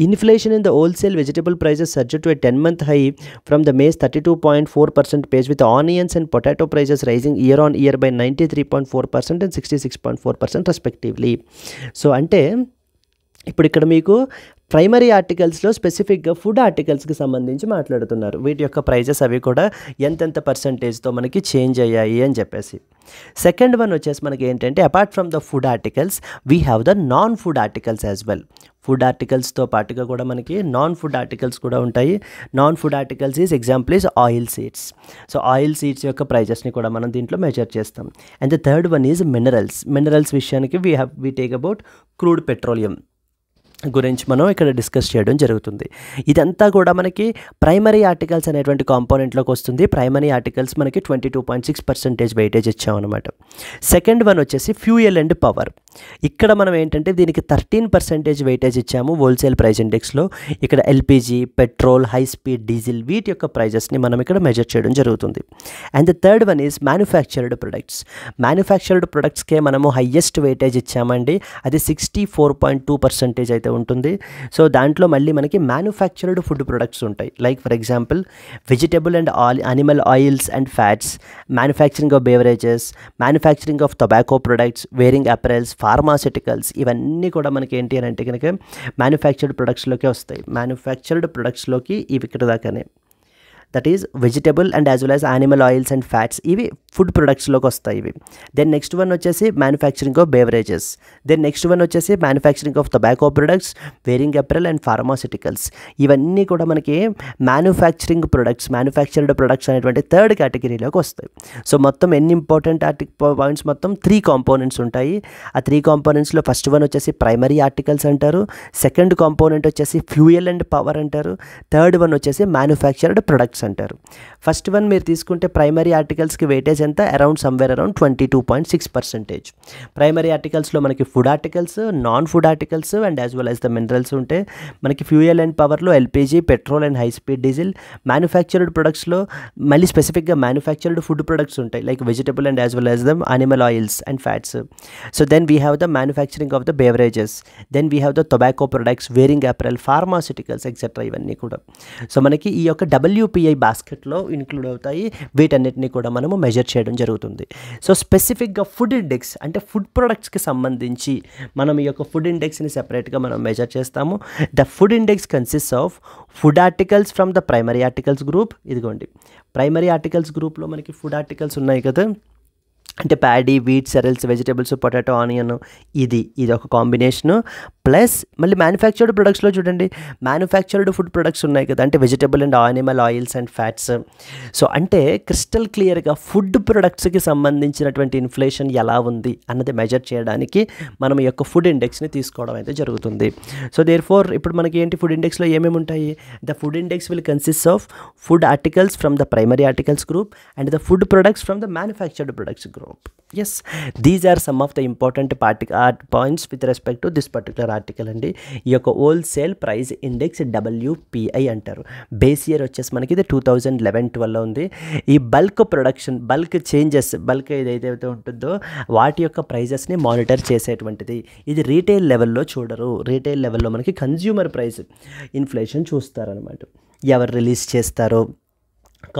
inflation in the wholesale vegetable prices surged to a 10-month high from the May's 32.4% pace with onions and potato prices rising year on year by 93.4% and 66.4% respectively. So అంటే ఇప్పుడు ఇక్కడ మీకు primary ఆర్టికల్స్లో స్పెసిఫిక్గా food ఆర్టికల్స్కి సంబంధించి మాట్లాడుతున్నారు. వీటి యొక్క ప్రైజెస్ అవి కూడా ఎంతెంత పర్సంటేజ్తో మనకి చేంజ్ అయ్యాయి అని చెప్పేసి. సెకండ్ వన్ వచ్చేసి మనకి ఏంటంటే apart from the food articles we have the non food articles as well. Food ఆర్టికల్స్తో పాటుగా కూడా మనకి నాన్ ఫుడ్ ఆర్టికల్స్ కూడా ఉంటాయి. Non food articles is example is oil seeds. So oil seeds యొక్క ప్రైజెస్ని కూడా మనం దీంట్లో మెజర్ చేస్తాం. And the third one is minerals. Minerals విషయానికి we take about crude petroleum గురించి మనం ఇక్కడ డిస్కస్ చేయడం జరుగుతుంది. ఇదంతా కూడా మనకి ప్రైమరీ ఆర్టికల్స్ అనేటువంటి కాంపోనెంట్లోకి వస్తుంది. ప్రైమరీ ఆర్టికల్స్ మనకి 22.6% వెయిటేజ్ ఇచ్చామన్నమాట. సెకండ్ వన్ వచ్చేసి ఫ్యూయల్ అండ్ పవర్. ఇక్కడ మనం ఏంటంటే దీనికి 13% వెయిటేజ్ ఇచ్చాము హోల్సేల్ ప్రైస్ ఇండెక్స్లో. ఇక్కడ LPG, petrol, high speed diesel వీటి యొక్క ప్రైజెస్ని మనం ఇక్కడ మెజర్ చేయడం జరుగుతుంది. And the third one is manufactured products. Manufactured ప్రొడక్ట్స్కే మనము హయ్యెస్ట్ వెయిటేజ్ ఇచ్చామండి. అది 64.2% అయితే ఉంటుంది. సో దాంట్లో మళ్ళీ మనకి మ్యానుఫ్యాక్చర్డ్ ఫుడ్ ప్రొడక్ట్స్ ఉంటాయి. Like for example vegetable and animal oils and fats, manufacturing of beverages, manufacturing of tobacco products, wearing apparels, pharmaceuticals ఇవన్నీ కూడా మనకి ఏంటి అని అంటే కనుక మ్యానుఫ్యాక్చర్డ్ ప్రొడక్ట్స్లోకి వస్తాయి. మ్యానుఫ్యాక్చర్డ్ ప్రొడక్ట్స్లోకి ఇవి ఇక్కడ దాకానే. That is vegetable and as well as animal oils and fats, ఇవి ఫుడ్ ప్రొడక్ట్స్లోకి వస్తాయి ఇవి. దెన్ నెక్స్ట్ వన్ వచ్చేసి manufacturing of beverages. Then next one వచ్చేసి manufacturing of tobacco products, wearing apparel and pharmaceuticals. ఇవన్నీ కూడా మనకి మ్యానుఫ్యాక్చరింగ్ ప్రొడక్ట్స్, మ్యానుఫ్యాక్చర్డ్ ప్రొడక్ట్స్ అనేటువంటి థర్డ్ కేటగిరీలోకి వస్తాయి. సో మొత్తం ఎన్ని ఇంపార్టెంట్ పాయింట్స్, మొత్తం 3 కాంపోనెంట్స్ ఉంటాయి. ఆ 3 కాంపోనెంట్స్లో ఫస్ట్ వన్ వచ్చేసి ప్రైమరీ ఆర్టికల్స్ అంటారు, సెకండ్ కాంపోనెంట్ వచ్చేసి ఫ్యూయల్ అండ్ పవర్ అంటారు, థర్డ్ వన్ వచ్చేసి మ్యానుఫ్యాక్చర్డ్ ప్రొడక్ట్స్ అంటారు. ఫస్ట్ వన్ మీరు తీసుకుంటే ప్రైమరీ ఆర్టికల్స్కి వెయిటేజ్ ఎంత, అరౌండ్ సమ్వేర్ అరౌండ్ 22.6%. ప్రైమరీ ఆర్టికల్స్లో మనకి food articles, non food articles and as well as the minerals ఉంటాయి. మనకి ఫ్యూయల్ అండ్ పవర్లో LPG, petrol and high speed diesel. Manufactured ప్రొడక్ట్స్లో మళ్ళీ స్పెసిఫిక్గా మ్యానుఫ్యాక్చర్డ్ ఫుడ్ ప్రొడక్ట్స్ ఉంటాయి, like vegetable and as well as the animal oils and fats. So then we have the manufacturing of the beverages, then we have the tobacco products, wearing apparel, pharmaceuticals etcetera, ఇవన్నీ కూడా. So మనకి ఈ యొక్క WPI బాస్కెట్లో include అవుతాయి. వీటన్నిటిని కూడా మనము measure చేయడం జరుగుతుంది. సో స్పెసిఫిక్గా ఫుడ్ ఇండెక్స్ అంటే ఫుడ్ ప్రొడక్ట్స్కి సంబంధించి మనం ఈ యొక్క ఫుడ్ ఇండెక్స్ని సెపరేట్గా మనం మెజర్ చేస్తాము. The food index consist of food articles from the primary articles group. ఇదిగోండి ప్రైమరీ ఆర్టికల్స్ గ్రూప్లో మనకి ఫుడ్ ఆర్టికల్స్ ఉన్నాయి కదా, అంటే paddy, wheat, cereals, vegetables, potato, onion, ఇది ఒక కాంబినేషను. ప్లస్ మళ్ళీ మ్యానుఫ్యాక్చర్డ్ ప్రొడక్ట్స్లో చూడండి, మ్యానుఫ్యాక్చర్డ్ ఫుడ్ ప్రొడక్ట్స్ ఉన్నాయి కదా, అంటే vegetable and animal oils and fats. So అంటే క్రిస్టల్ క్లియర్గా ఫుడ్ ప్రొడక్ట్స్కి సంబంధించినటువంటి ఇన్ఫ్లేషన్ ఎలా ఉంది అన్నది మెజర్ చేయడానికి మనం ఈ యొక్క ఫుడ్ ఇండెక్స్ని తీసుకోవడం అయితే జరుగుతుంది. సో దేర్ ఫోర్ ఇప్పుడు మనకి ఏంటి ఫుడ్ ఇండెక్స్లో ఏమేమి ఉంటాయి, the food index will consist of food articles from the primary articles group and the food products from the manufactured products group. Yes, these are some of the important points with respect to this particular article అండి. ఈ యొక్క wholesale price index WPI అంటారు. Base year వచ్చేసి మనకి ఇది 2011-12 ఉంది. ఈ bulk production, bulk changes, bulk ఏదైతే ఉంటుందో వాటి యొక్క ప్రైజెస్ని మానిటర్ చేసేటువంటిది. ఇది రీటైల్ లెవెల్లో చూడరు, రీటైల్ లెవెల్లో మనకి కన్జ్యూమర్ ప్రైస్ ఇన్ఫ్లేషన్ చూస్తారనమాట. ఎవరు రిలీజ్ చేస్తారో,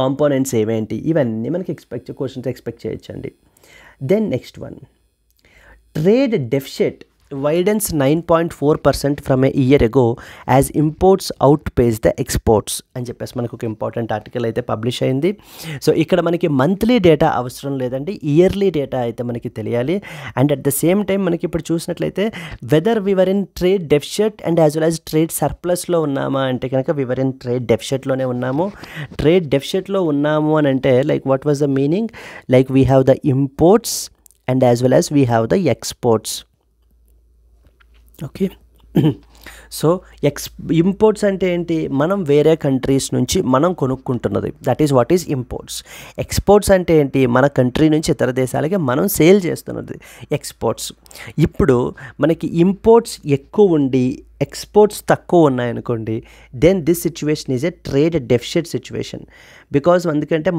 కాంపోనెంట్స్ ఏమేంటి, ఇవన్నీ మనకి క్వశ్చన్స్ ఎక్స్పెక్ట్ చేయొచ్చండి. Then next one, trade deficit widens 9.4% from a year ago as imports outpace the exports అని చెప్పేసి మనకు ఒక ఇంపార్టెంట్ ఆర్టికల్ అయితే పబ్లిష్ అయింది. సో ఇక్కడ మనకి మంత్లీ డేటా అవసరం లేదండి, ఇయర్లీ డేటా అయితే మనకి తెలియాలి. And at the same time మనకి ఇప్పుడు చూసినట్లయితే whether we're in trade deficit and as well as trade సర్ప్లస్లో ఉన్నామా అంటే కనుక వివర్ ఇన్ ట్రేడ్ డెఫిషిట్లోనే ఉన్నాము. ట్రేడ్ డెఫిషిట్లో ఉన్నాము అని అంటే like what was the meaning, like we have the imports and as well as we have the exports. Okay, so imports అంటే ఏంటి, మనం వేరే కంట్రీస్ నుంచి మనం కొనుక్కుంటున్నది, that is what is imports. Exports అంటే ఏంటి, మన కంట్రీ నుంచి ఇతర దేశాలకి మనం సేల్ చేస్తున్నది ఎక్స్పోర్ట్స్. ఇప్పుడు మనకి ఇంపోర్ట్స్ ఎక్కువ ఉండి ఎక్స్పోర్ట్స్ తక్కువ ఉన్నాయనుకోండి, then this situation is a trade deficit situation. Because ఎందుకంటే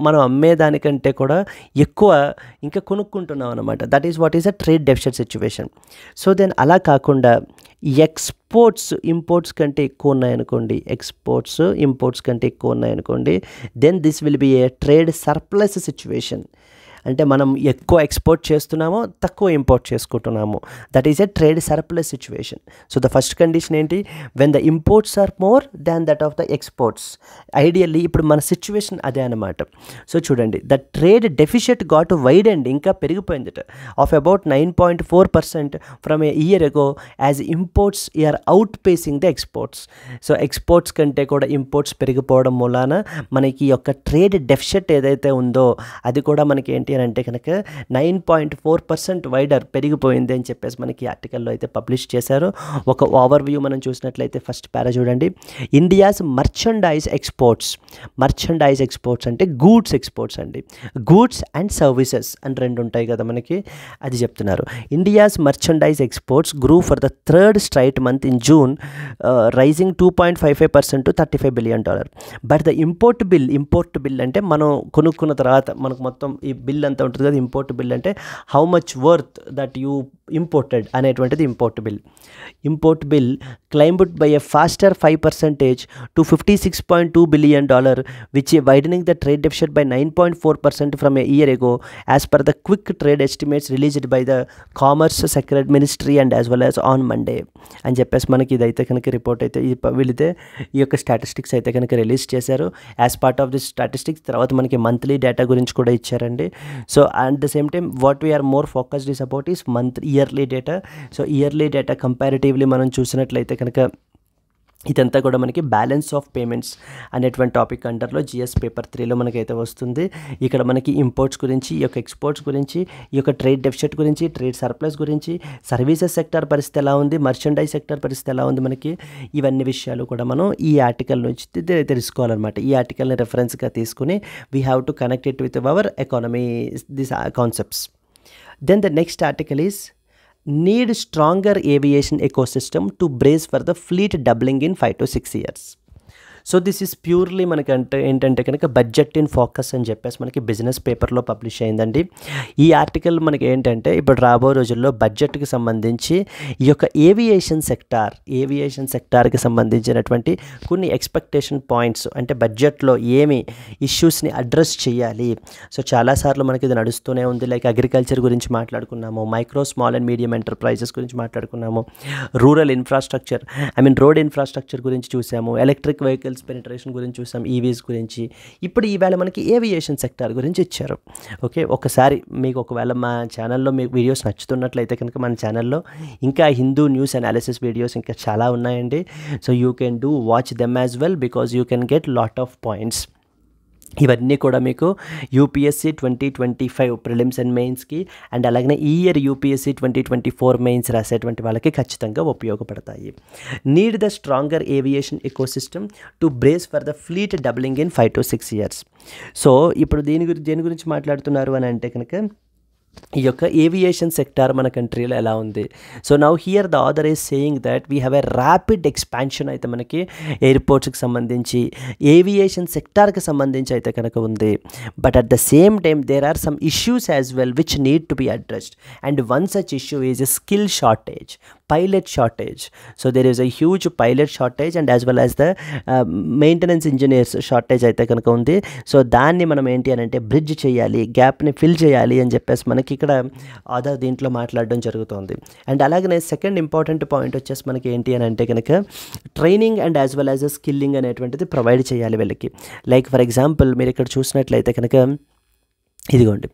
మనం అమ్మేదానికంటే కూడా ఎక్కువ ఇంకా కొనుక్కుంటున్నాం అనమాట. That is what is a trade deficit situation. So then అలా కాకుండా ఎక్స్పోర్ట్స్ ఇంపోర్ట్స్ కంటే ఎక్కువ ఉన్నాయనుకోండి, ఎక్స్పోర్ట్స్ ఇంపోర్ట్స్ కంటే ఎక్కువ ఉన్నాయనుకోండి, then this will be a trade surplus situation. అంటే మనం ఎక్కువ ఎక్స్పోర్ట్ చేస్తున్నామో తక్కువ ఇంపోర్ట్ చేసుకుంటున్నాము, that is a trade surplus situation. So the first condition ఏంటి, when the imports are more than that of the exports. Ideally ఇప్పుడు మన situation అదే అనమాట. సో చూడండి, the trade deficit got wide and ఇంకా పెరిగిపోయిందట of about 9.4% from a year ago as imports are outpacing the exports. So exports కంటే కూడా imports పెరిగిపోవడం మూలాన మనకి యొక్క ట్రేడ్ డెఫిషిట్ ఏదైతే ఉందో అది కూడా మనకి ఏంటి అని అంటే కనుక 9.4% వైడర్ పెరిగిపోయింది అని చెప్పేసి మనకి ఆర్టికల్లో అయితే పబ్లిష్ చేశారు. ఒక ఓవర్వ్యూ మనం చూసినట్లయితే ఫస్ట్ పారా చూడండి, India's merchandise exports. Merchandise exports అంటే గూడ్స్ ఎక్స్పోర్ట్స్ అండి, గూడ్స్ అండ్ సర్వీసెస్ అని రెండు ఉంటాయి కదా మనకి, అది చెప్తున్నారు. India's merchandise exports grew for the third straight month in June, rising 2.55% to $35 billion. But the import bill అంటే మనం కొనుక్కున్న తర్వాత మనకు మొత్తం ఈ బిల్ బిల్ అంతా ఉంటుంది కదా, ఇంపోర్ట్ బిల్ అంటే how much worth that you imported అనేటువంటిది import bill climbed by a faster 5% to $56.2 billion, which widening the trade deficit by 9.4% from a year ago, as per the quick trade estimates released by the Commerce Secretary Ministry and as well as on Monday అని చెప్పేసి మనకి ఇదైతే కనుక report అయితే వీళ్ళైతే ఈ యొక్క statistics అయితే కనుక రిలీజ్ చేశారు. As part of this statistics తర్వాత మనకి మంత్లీ డేటా గురించి కూడా ఇచ్చారండి. So at the same time what we are more focused is about is yearly data. So yearly data comparatively మనం చూసినట్లయితే కనుక ఇదంతా కూడా మనకి బ్యాలెన్స్ ఆఫ్ పేమెంట్స్ అనేటువంటి టాపిక్ అండర్లో జిఎస్ పేపర్ 3లో మనకైతే వస్తుంది. ఇక్కడ మనకి ఇంపోర్ట్స్ గురించి, ఈ యొక్క ఎక్స్పోర్ట్స్ గురించి, ఈ యొక్క ట్రేడ్ డెఫిసిట్ గురించి, ట్రేడ్ సర్ప్లస్ గురించి, సర్వీసెస్ సెక్టర్ పరిస్థితి ఎలా ఉంది, మర్చెండైజ్ సెక్టర్ పరిస్థితి ఎలా ఉంది, మనకి ఇవన్నీ విషయాలు కూడా మనం ఈ ఆర్టికల్ నుంచి తెలుసుకోవాలన్నమాట. ఈ ఆర్టికల్ని రెఫరెన్స్గా తీసుకుని we have to connect it with our economy this concepts. Then the next article is need stronger aviation ecosystem to brace for the fleet doubling in 5 to 6 years. So this is purely మనకంటే ఏంటంటే కనుక budget in focus అని చెప్పేసి మనకి business పేపర్లో publish అయిందండి. ఈ article మనకి ఏంటంటే ఇప్పుడు రాబో రోజుల్లో బడ్జెట్కి సంబంధించి ఈ యొక్క ఏవియేషన్ సెక్టార్కి సంబంధించినటువంటి కొన్ని ఎక్స్పెక్టేషన్ పాయింట్స్, అంటే బడ్జెట్లో ఏమి ఇష్యూస్ని అడ్రస్ చేయాలి. సో చాలాసార్లు మనకి ఇది నడుస్తూనే ఉంది. లైక్ అగ్రికల్చర్ గురించి మాట్లాడుకున్నాము, micro small and medium enterprises గురించి మాట్లాడుకున్నాము, రూరల్ ఇన్ఫ్రాస్ట్రక్చర్ రోడ్ ఇన్ఫ్రాస్ట్రక్చర్ గురించి చూసాము, ఎలక్ట్రిక్ వెహికల్స్ పెనిట్రేషన్ గురించి చూసాం, ఈవీస్ గురించి. ఇప్పుడు ఈవేళ మనకి ఏవియేషన్ సెక్టార్ గురించి ఇచ్చారు. ఓకే, ఒకసారి మీకు ఒకవేళ మా ఛానల్లో మీకు వీడియోస్ నచ్చుతున్నట్లయితే కనుక మన ఛానల్లో ఇంకా హిందూ న్యూస్ అనాలిసిస్ వీడియోస్ ఇంకా చాలా ఉన్నాయండి. So you can do watch them as well because you can get lot of points. ఇవన్నీ కూడా మీకు యూపీఎస్సీ 2025 ప్రిలిమ్స్ అండ్ మెయిన్స్కి అండ్ అలాగే ఈ ఇయర్ యూపీఎస్సీ 2024 మెయిన్స్ రాసేటువంటి వాళ్ళకి ఖచ్చితంగా ఉపయోగపడతాయి. Need the stronger aviation ecosystem to brace for the fleet doubling in 5 to 6 years. So ఇప్పుడు దేని గురించి మాట్లాడుతున్నారు అని అంటే కనుక ఈ యొక్క ఏవియేషన్ సెక్టార్ మన కంట్రీలో ఎలా ఉంది. So now here the author is saying that we have a rapid expansion అయితే మనకి ఎయిర్పోర్ట్స్కి సంబంధించి, ఏవియేషన్ సెక్టార్కి సంబంధించి అయితే కనుక ఉంది. But at the same time there are some issues as well which need to be addressed, and one such issue is a skill shortage, pilot shortage. So there is a huge pilot shortage and as well as the maintenance engineers shortage అయితే కనుక ఉంది. So దాన్ని మనం ఏంటి అని అంటే bridge చేయాలి, గ్యాప్ని fill చేయాలి అని చెప్పేసి మనకి ఇక్కడ ఆధార్ దీంట్లో మాట్లాడడం జరుగుతుంది. అండ్ అలాగనే సెకండ్ ఇంపార్టెంట్ పాయింట్ వచ్చేసి మనకి ఏంటి అని అంటే కనుక training and as well as skilling అనేటువంటిది ప్రొవైడ్ చేయాలి వీళ్ళకి. లైక్ ఫర్ ఎగ్జాంపుల్ మీరు ఇక్కడ చూసినట్లయితే కనుక ఇదిగోండి,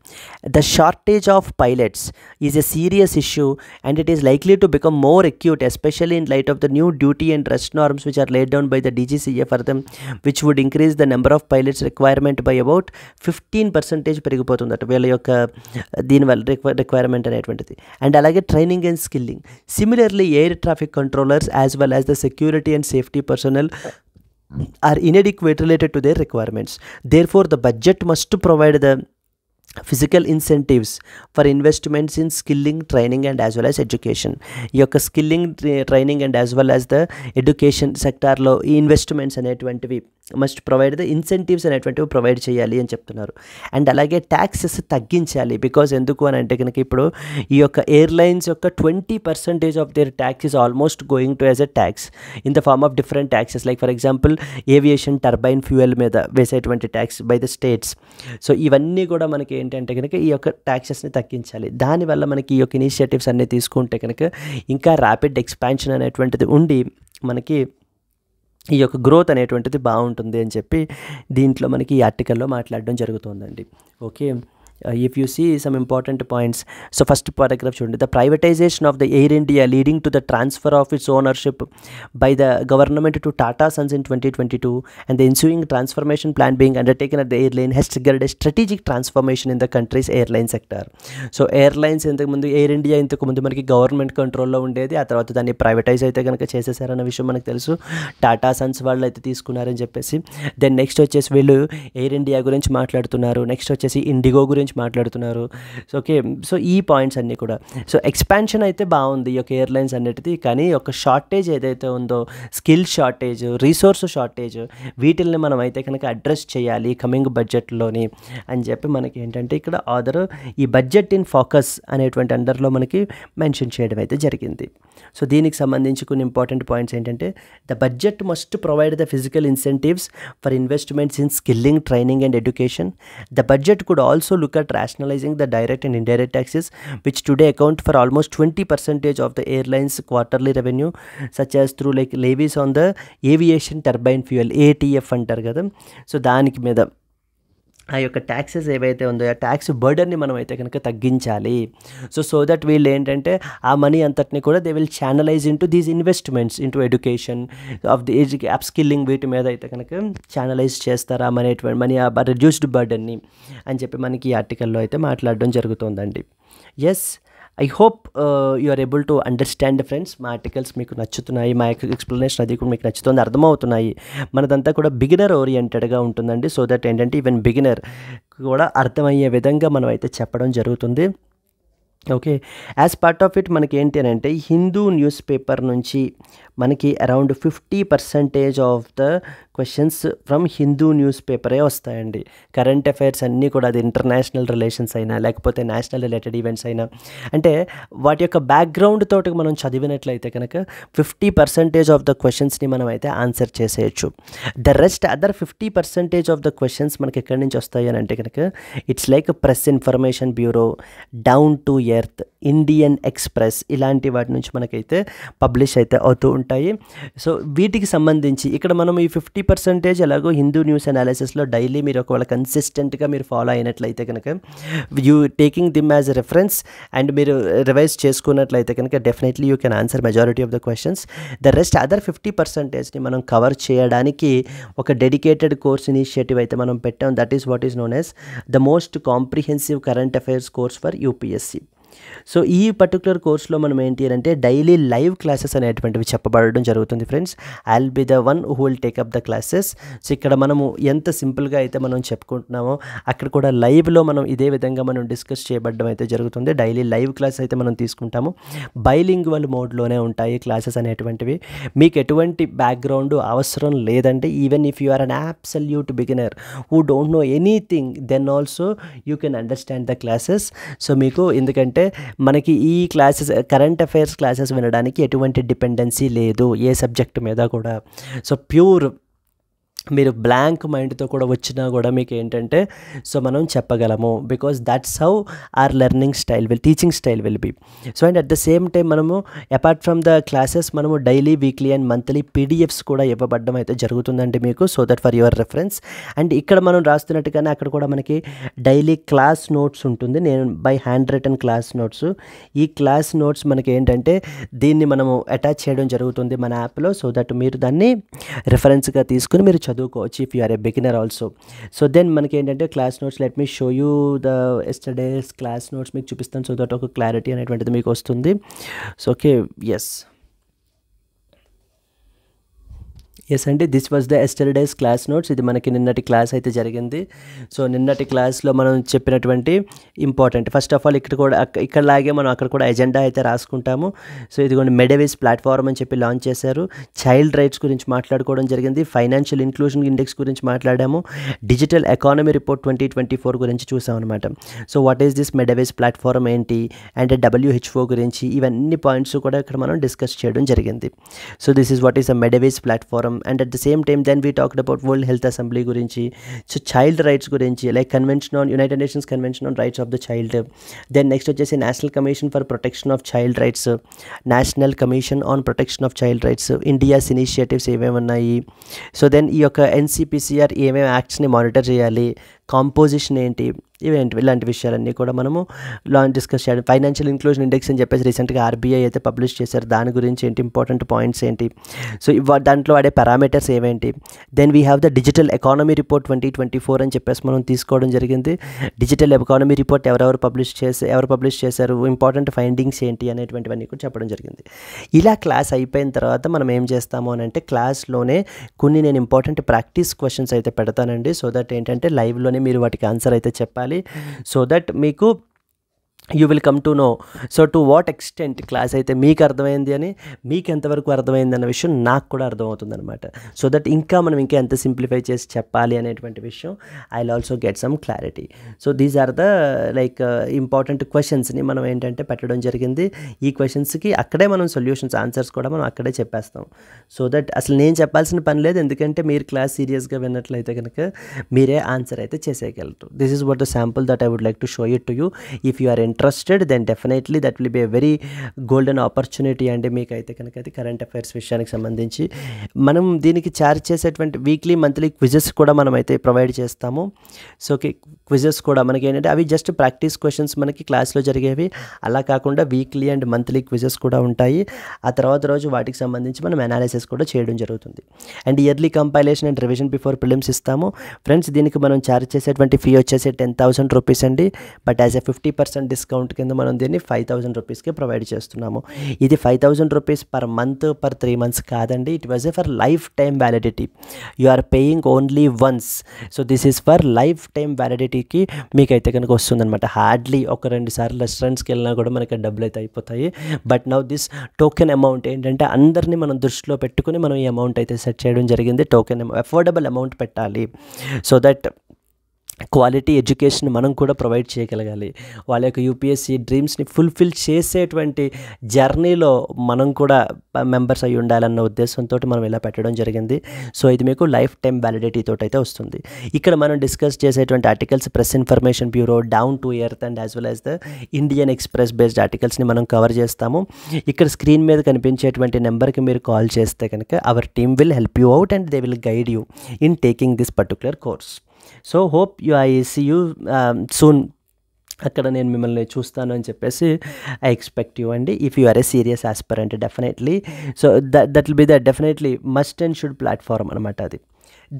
the shortage of pilots is a serious issue and it is likely to become more acute especially in light of the new duty and rest norms which are laid down by the DGCA for them, which would increase the number of pilots requirement by about 15% పెరిగిపోతుందట వీళ్ళ యొక్క దీనివల్ల requirement అనేటువంటిది. And అలాగే training and skilling. Similarly air traffic controllers as well as the security and safety personal are inadequate related to their requirements. Therefore, the budget must provide the physical incentives for investments in skilling, training and as well as education. ఈ యొక్క skilling, training and as well as the education సెక్టార్లో ఈ investments అనేటువంటివి must provide the incentives అనేటువంటివి provide చేయాలి అని చెప్తున్నారు. And అలాగే ట్యాక్సెస్ తగ్గించాలి. బికాజ్ ఎందుకు అని అంటే కనుక ఇప్పుడు ఈ యొక్క ఎయిర్లైన్స్ యొక్క 20% of their tax is almost going to as a tax in the form of different taxes. Like for example aviation turbine fuel మీద వేసేటువంటి tax by the states. So ఇవన్నీ కూడా మనకి ఏంటంటే కనుక ఈ యొక్క ట్యాక్సెస్ని తగ్గించాలి. దానివల్ల మనకి ఈ యొక్క ఇనిషియేటివ్స్ అన్నీ తీసుకుంటే కనుక ఇంకా ర్యాపిడ్ ఎక్స్పాన్షన్ అనేటువంటిది ఉండి మనకి ఈ యొక్క గ్రోత్ అనేటువంటిది బాగుంటుంది అని చెప్పి దీంట్లో మనకి ఈ ఆర్టికల్లో మాట్లాడడం జరుగుతుందండి. Okay, if you see some important points, so first paragraph చూడండి, the privatization of the Air India leading to the transfer of its ownership by the government to Tata Sons in 2022 and the ensuing transformation plan being undertaken at the airline has triggered a strategic transformation in the country's airline sector. So airlines ఇంతకుముందు air India ఇంతకుముందు మనకి government కంట్రోల్లో ఉండేది, ఆ తర్వాత దాన్ని privatise అయితే కనుక చేసేసారన్న విషయం మనకు తెలుసు. టాటా సన్స్ వాళ్ళు అయితే తీసుకున్నారని చెప్పేసి. దెన్ నెక్స్ట్ వచ్చేసి వీళ్ళు ఎయిర్ ఇండియా గురించి మాట్లాడుతున్నారు. నెక్స్ట్ వచ్చేసి ఇండిగో గురించి గురించి మాట్లాడుతున్నారు. సో ఓకే, సో ఈ పాయింట్స్ అన్నీ కూడా. సో ఎక్స్పాన్షన్ అయితే బాగుంది ఈ యొక్క ఎయిర్లైన్స్ అన్నిటిది, కానీ ఒక షార్టేజ్ ఏదైతే ఉందో, స్కిల్ షార్టేజ్, రీసోర్స్ షార్టేజ్, వీటిల్ని మనం అయితే కనుక అడ్రస్ చేయాలి కమింగ్ బడ్జెట్లోని అని చెప్పి మనకి ఏంటంటే ఇక్కడ ఆర్డర్ ఈ బడ్జెట్ ఇన్ ఫోకస్ అనేటువంటి అండర్లో మనకి మెన్షన్ చేయడం అయితే జరిగింది. సో దీనికి సంబంధించి కొన్ని ఇంపార్టెంట్ పాయింట్స్ ఏంటంటే, the budget must provide the physical incentives for investments in skilling, training and education. The budget could also look at rationalizing the direct and indirect taxes which today account for almost 20% of the airlines quarterly revenue, such as through like levies on the aviation turbine fuel, ATF అంటారు కదా. So దానికి మీద ఆ యొక్క taxes ఏవైతే ఉందో ఆ tax బర్డన్ని మనం అయితే కనుక తగ్గించాలి. సో దట్ వీళ్ళు ఏంటంటే ఆ మనీ అంతటిని కూడా they will channelise into these investments into education of the upskilling, వీటి మీద అయితే కనుక ఛానలైజ్ చేస్తారా అనేటువంటి మనీ ఆ రెడ్యూస్డ్ బర్డన్ని అని చెప్పి మనకి ఈ ఆర్టికల్లో అయితే మాట్లాడడం జరుగుతుందండి. Yes, I hope you are able to understand friends. మా ఆర్టికల్స్ మీకు నచ్చుతున్నాయి, మా ఎక్స్ప్లెనేషన్ అది కూడా మీకు నచ్చుతుంది, అర్థమవుతున్నాయి. మనదంతా కూడా బిగినర్ ఓరియంటెడ్గా ఉంటుందండి. సో దట్ ఏంటంటే ఈవెన్ బిగినర్ కూడా అర్థమయ్యే విధంగా మనం అయితే చెప్పడం జరుగుతుంది. Okay, as part of it మనకి ఏంటి అని అంటే హిందూ న్యూస్ పేపర్ నుంచి మనకి around 50% of the questions from Hindu news పేపరే వస్తాయండి. కరెంట్ అఫైర్స్ అన్నీ కూడా, అది ఇంటర్నేషనల్ రిలేషన్స్ అయినా లేకపోతే నేషనల్ రిలేటెడ్ ఈవెంట్స్ అయినా, అంటే వాటి యొక్క బ్యాక్గ్రౌండ్ తోటి మనం చదివినట్లయితే కనుక 50% ఆఫ్ ద క్వశ్చన్స్ని మనం అయితే ఆన్సర్ చేసేయచ్చు. The rest other 50% of the questions మనకి ఎక్కడి నుంచి వస్తాయి అని అంటే కనుక it's like press Information Bureau, Down to earth, Indian express, ఇలాంటి వాటి నుంచి మనకైతే పబ్లిష్ అయితే అవుతూ ఉంటాయి. సో వీటికి సంబంధించి ఇక్కడ మనం ఈ 50% ఎలాగో హిందూ న్యూస్ అనాలిసిస్లో డైలీ మీరు ఒకవేళ కన్సిస్టెంట్గా మీరు ఫాలో అయినట్లయితే కనుక, you taking them as a reference and మీరు రివైజ్ చేసుకున్నట్లయితే కనుక definitely you can answer majority of the questions. The rest other 50%ని మనం కవర్ చేయడానికి ఒక డెడికేటెడ్ కోర్స్ ఇనిషియేటివ్ అయితే మనం పెట్టాం. That is what is known as the most comprehensive current affairs course for UPSC. So ఈ పర్టికులర్ కోర్స్లో మనం ఏంటి అంటే డైలీ లైవ్ క్లాసెస్ అనేటువంటివి చెప్పబడడం జరుగుతుంది friends. I will be the one who will take up the classes. So ఇక్కడ మనము ఎంత సింపుల్గా అయితే మనం చెప్పుకుంటున్నామో అక్కడ కూడా లైవ్లో మనం ఇదే విధంగా మనం డిస్కస్ చేయబడడం అయితే జరుగుతుంది. డైలీ లైవ్ క్లాస్ అయితే మనం తీసుకుంటాము. బైలింగ్వల్ మోడ్లోనే ఉంటాయి క్లాసెస్ అనేటువంటివి. మీకు ఎటువంటి బ్యాక్గ్రౌండ్ అవసరం లేదంటే, even if you are an absolute beginner who don't know anything, then also you can understand the classes. సో మీకు ఎందుకంటే మనకి ఈ క్లాసెస్ కరెంట్ అఫైర్స్ క్లాసెస్ వినడానికి ఎటువంటి డిపెండెన్సీ లేదు ఏ సబ్జెక్ట్ మీద కూడా. సో ప్యూర్ మీరు బ్లాంక్ మైండ్తో కూడా వచ్చినా కూడా మీకు ఏంటంటే సో మనం చెప్పగలము, because that's how our learning style will, teaching style will be. So and at the same time మనము అపార్ట్ ఫ్రమ్ ద క్లాసెస్ మనము daily, weekly and monthly PDFs కూడా ఇవ్వబడడం అయితే జరుగుతుందండి మీకు. So that for your reference. And ఇక్కడ మనం రాస్తున్నట్టుగానే అక్కడ కూడా మనకి డైలీ క్లాస్ నోట్స్ ఉంటుంది. నేను by handwritten class notes, ఈ క్లాస్ నోట్స్ మనకి ఏంటంటే దీన్ని మనము అటాచ్ చేయడం జరుగుతుంది మన యాప్లో. సో దట్ మీరు దాన్ని రిఫరెన్స్గా తీసుకుని మీరు చదువుకోవచ్చు if you are a beginner also. So then మనకి ఏంటంటే class notes, let me show you the yesterday's class notes మీకు చూపిస్తాను. సో దట్ ఒక క్లారిటీ అనేటువంటిది మీకు వస్తుంది. సో ఓకే, ఎస్ అండి, this was the yesterday's class notes. ఇది మనకి నిన్నటి క్లాస్ అయితే జరిగింది. సో నిన్నటి క్లాస్లో మనం చెప్పినటువంటి ఇంపార్టెంట్, ఫస్ట్ ఆఫ్ ఆల్ ఇక్కడలాగే మనం అక్కడ కూడా ఎజెండా అయితే రాసుకుంటాము. సో ఇదిగోండి మెడవేస్ ప్లాట్ఫామ్ అని చెప్పి లాంచ్ చేశారు. చైల్డ్ రైట్స్ గురించి మాట్లాడుకోవడం జరిగింది. ఫైనాన్షియల్ ఇంక్లూజన్ ఇండెక్స్ గురించి మాట్లాడాము. డిజిటల్ ఎకానమీ రిపోర్ట్ 2024 గురించి చూసాం అనమాట. So what is this Medways platform ఏంటి అండ్ WHO గురించి, ఇవన్నీ పాయింట్స్ కూడా ఇక్కడ మనం డిస్కస్ చేయడం జరిగింది. So this is what is a Medways platform. And at the same time then we talked about World Health Assembly గురించి, సో చైల్డ్ రైట్స్ గురించి, like United Nations Convention on Rights of the Child. Then next వచ్చేసి National Commission for Protection of Child Rights, National Commission on Protection of Child Rights, India's initiatives ఏమేమి ఉన్నాయి. So then ఈ యొక్క NCPCR ఏమేమి యాక్ట్స్ని monitor చేయాలి, composition ఏంటి, ఇలాంటి విషయాలన్నీ కూడా మనము డిస్కస్ చేయాలి. ఫైనాన్షియల్ ఇంక్లూజన్ ఇండెక్స్ అని చెప్పేసి రీసెంట్గా RBI అయితే పబ్లిష్ చేశారు. దాని గురించి ఏంటి, ఇంపార్టెంట్ పాయింట్స్ ఏంటి, సో దాంట్లో వాడే పారామీటర్స్ ఏమేంటి. Then we have the digital economy report 2024 అని చెప్పేసి మనం తీసుకోవడం జరిగింది. డిజిటల్ ఎకానమీ రిపోర్ట్ ఎవరు పబ్లిష్ చేశారు, ఇంపార్టెంట్ ఫైండింగ్స్ ఏంటి అనేటువంటివన్నీ కూడా చెప్పడం జరిగింది. ఇలా క్లాస్ అయిపోయిన తర్వాత మనం ఏం చేస్తాము అని అంటే క్లాస్లోనే కొన్ని నేను ఇంపార్టెంట్ ప్రాక్టీస్ క్వశ్చన్స్ అయితే పెడతానండి. సో దట్ ఏంటంటే లైవ్లోనే అని మీరు వాటికి ఆన్సర్ అయితే చెప్పాలి. సో దట్ మీకు you will come to know so to what extent class అయితే మీకు అర్థమైంది అని, మీకు ఎంతవరకు అర్థమైంది అన్న విషయం నాకు కూడా అర్థమవుతుంది అనమాట. సో దట్ ఇంకా మనం ఇంకా ఎంత సింప్లిఫై చేసి చెప్పాలి అనేటువంటి విషయం I will also get some clarity. So these are the like important క్వశ్చన్స్ని మనం ఏంటంటే పెట్టడం జరిగింది. ఈ క్వశ్చన్స్కి అక్కడే మనం సొల్యూషన్స్ ఆన్సర్స్ కూడా మనం అక్కడే చెప్పేస్తాం. సో దట్ అసలు నేను చెప్పాల్సిన పని లేదు, ఎందుకంటే మీరు క్లాస్ సీరియస్గా విన్నట్లయితే కనుక మీరే ఆన్సర్ అయితే చేసేయగలరు. This is what the sample that I would like to show it to you. If you are interested then definitely that will be a very golden opportunity అండి మీకైతే కనుక. అది కరెంట్ అఫైర్స్ విషయానికి సంబంధించి మనం దీనికి ఛార్జ్ చేసేటువంటి వీక్లీ మంత్లీ క్విజెస్ కూడా మనమైతే ప్రొవైడ్ చేస్తాము. సో క్విజెస్ కూడా మనకి ఏంటంటే అవి జస్ట్ ప్రాక్టీస్ క్వశ్చన్స్ మనకి క్లాస్లో జరిగేవి, అలా కాకుండా వీక్లీ అండ్ మంత్లీ క్విజెస్ కూడా ఉంటాయి. ఆ తర్వాత రోజు వాటికి సంబంధించి మనం అనాలిసిస్ కూడా చేయడం జరుగుతుంది. And yearly compilation and revision before prelims ఇస్తాము ఫ్రెండ్స్. దీనికి మనం ఛార్జ్ చేసేటువంటి ఫీ వచ్చేసి 10,000 రూపీస్ అండి. బట్ యాజ్ ఎ 50% డిస్కౌంట్ కింద మనం దీన్ని 5,000 రూపీస్కి ప్రొవైడ్ చేస్తున్నాము. ఇది 5,000 rupees per month per 3 months కాదండి. It was a for lifetime validity. You are paying only once. So this is for lifetime వ్యాలిడిటీకి మీకైతే కనుక వస్తుందన్నమాట. హార్డ్లీ ఒక 2 సార్లు రెస్టారెంట్స్కి వెళ్ళినా కూడా మనకి డబ్బులు అయితే అయిపోతాయి. But now this token amount ఏంటంటే అందరినీ మనం దృష్టిలో పెట్టుకుని మనం ఈ అమౌంట్ అయితే సెట్ చేయడం జరిగింది. టోకెన్ అఫోర్డబుల్ అమౌంట్ పెట్టాలి. సో దట్ క్వాలిటీ ఎడ్యుకేషన్ మనం కూడా ప్రొవైడ్ చేయగలగాలి. వాళ్ళ యొక్క యూపీఎస్సీ డ్రీమ్స్ని ఫుల్ఫిల్ చేసేటువంటి జర్నీలో మనం కూడా మెంబర్స్ అయి ఉండాలన్న ఉద్దేశంతో మనం ఇలా పెట్టడం జరిగింది. సో ఇది మీకు లైఫ్ టైం వ్యాలిడిటీ తోటి అయితే వస్తుంది. ఇక్కడ మనం డిస్కస్ చేసేటువంటి articles Press Information Bureau, Down to Earth and as well as the Indian Express based ఆర్టికల్స్ని మనం కవర్ చేస్తాము. ఇక్కడ స్క్రీన్ మీద కనిపించేటువంటి నెంబర్కి మీరు కాల్ చేస్తే కనుక our team will help you out and they will guide you in taking this particular course. So hope you I see you soon. అక్కడ నేను మిమ్మల్ని చూస్తాను అని చెప్పేసి ఐ ఎక్స్పెక్ట్ యూ అండి. If you are a serious aspirant definitely. So that will be the definitely must and should platform అనమాట అది.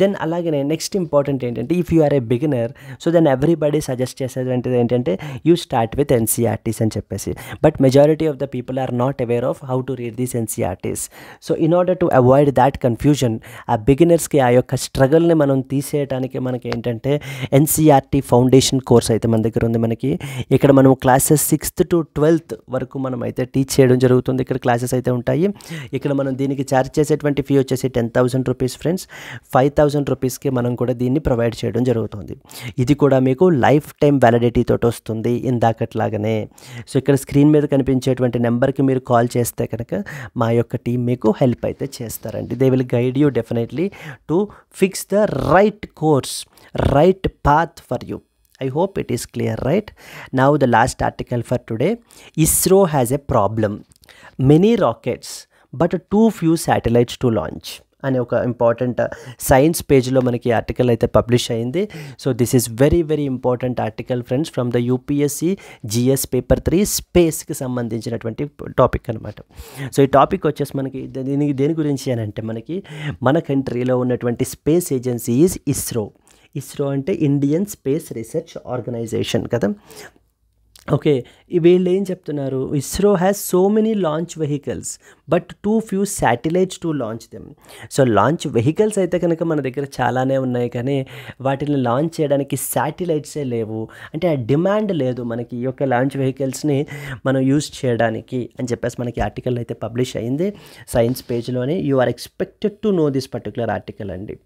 Then అలాగనే నెక్స్ట్ ఇంపార్టెంట్ ఏంటంటే if you are a beginner so then everybody suggest చేసేటువంటిది ఏంటంటే you start with NCERTs అని చెప్పేసి. But majority of the people are not aware of how to read these NCERTs. So in order to avoid that confusion, uh బిగినర్స్కి ఆ యొక్క స్ట్రగల్ని మనం తీసేయడానికి మనకి ఏంటంటే ఎన్సీఆర్టీ ఫౌండేషన్ కోర్స్ అయితే మన దగ్గర ఉంది. మనకి ఇక్కడ మనం క్లాసెస్ 6th to 12th వరకు మనం అయితే టీచ్ చేయడం జరుగుతుంది. ఇక్కడ క్లాసెస్ అయితే ఉంటాయి. ఇక్కడ మనం దీనికి ఛార్జ్ చేసేటువంటి ఫీ వచ్చేసి 10,000 రూపీస్ ఫ్రెండ్స్. 5,000 రూపీస్కి మనం కూడా దీన్ని ప్రొవైడ్ చేయడం జరుగుతుంది. ఇది కూడా మీకు లైఫ్ టైం వ్యాలిడిటీ తోటి వస్తుంది ఇందాకట్లాగానే. సో ఇక్కడ స్క్రీన్ మీద కనిపించేటువంటి నెంబర్కి మీరు కాల్ చేస్తే కనుక మా యొక్క టీం మీకు హెల్ప్ అయితే చేస్తారండి. They will guide you definitely to fix the right course, right path for you. I hope it is clear, right? Now the last article for today. ISRO has a problem. Many rockets but too few satellites to launch. అనే ఒక important science పేజ్లో మనకి article అయితే publish అయింది. So this is very very important article friends from the UPSC GS paper 3 స్పేస్కి సంబంధించినటువంటి topic అనమాట. So ఈ టాపిక్ వచ్చేసి మనకి దేని గురించి అని అంటే మనకి మన కంట్రీలో ఉన్నటువంటి space agency is ISRO. ISRO అంటే ఇండియన్ స్పేస్ రీసెర్చ్ ఆర్గనైజేషన్ కదా. ఓకే, వీళ్ళు ఏం చెప్తున్నారు, ISRO has so many launch vehicles but two few satellites to launch them. So launch vehicles అయితే కనుక మన దగ్గర చాలానే ఉన్నాయి, కానీ వాటిని లాంచ్ చేయడానికి శాటిలైట్సే లేవు. అంటే ఆ డిమాండ్ లేదు మనకి ఈ యొక్క లాంచ్ వెహికల్స్ని మనం యూజ్ చేయడానికి అని చెప్పేసి మనకి ఆర్టికల్ అయితే పబ్లిష్ అయింది సైన్స్ పేజ్లోనే. You are expected to know this particular article అండి.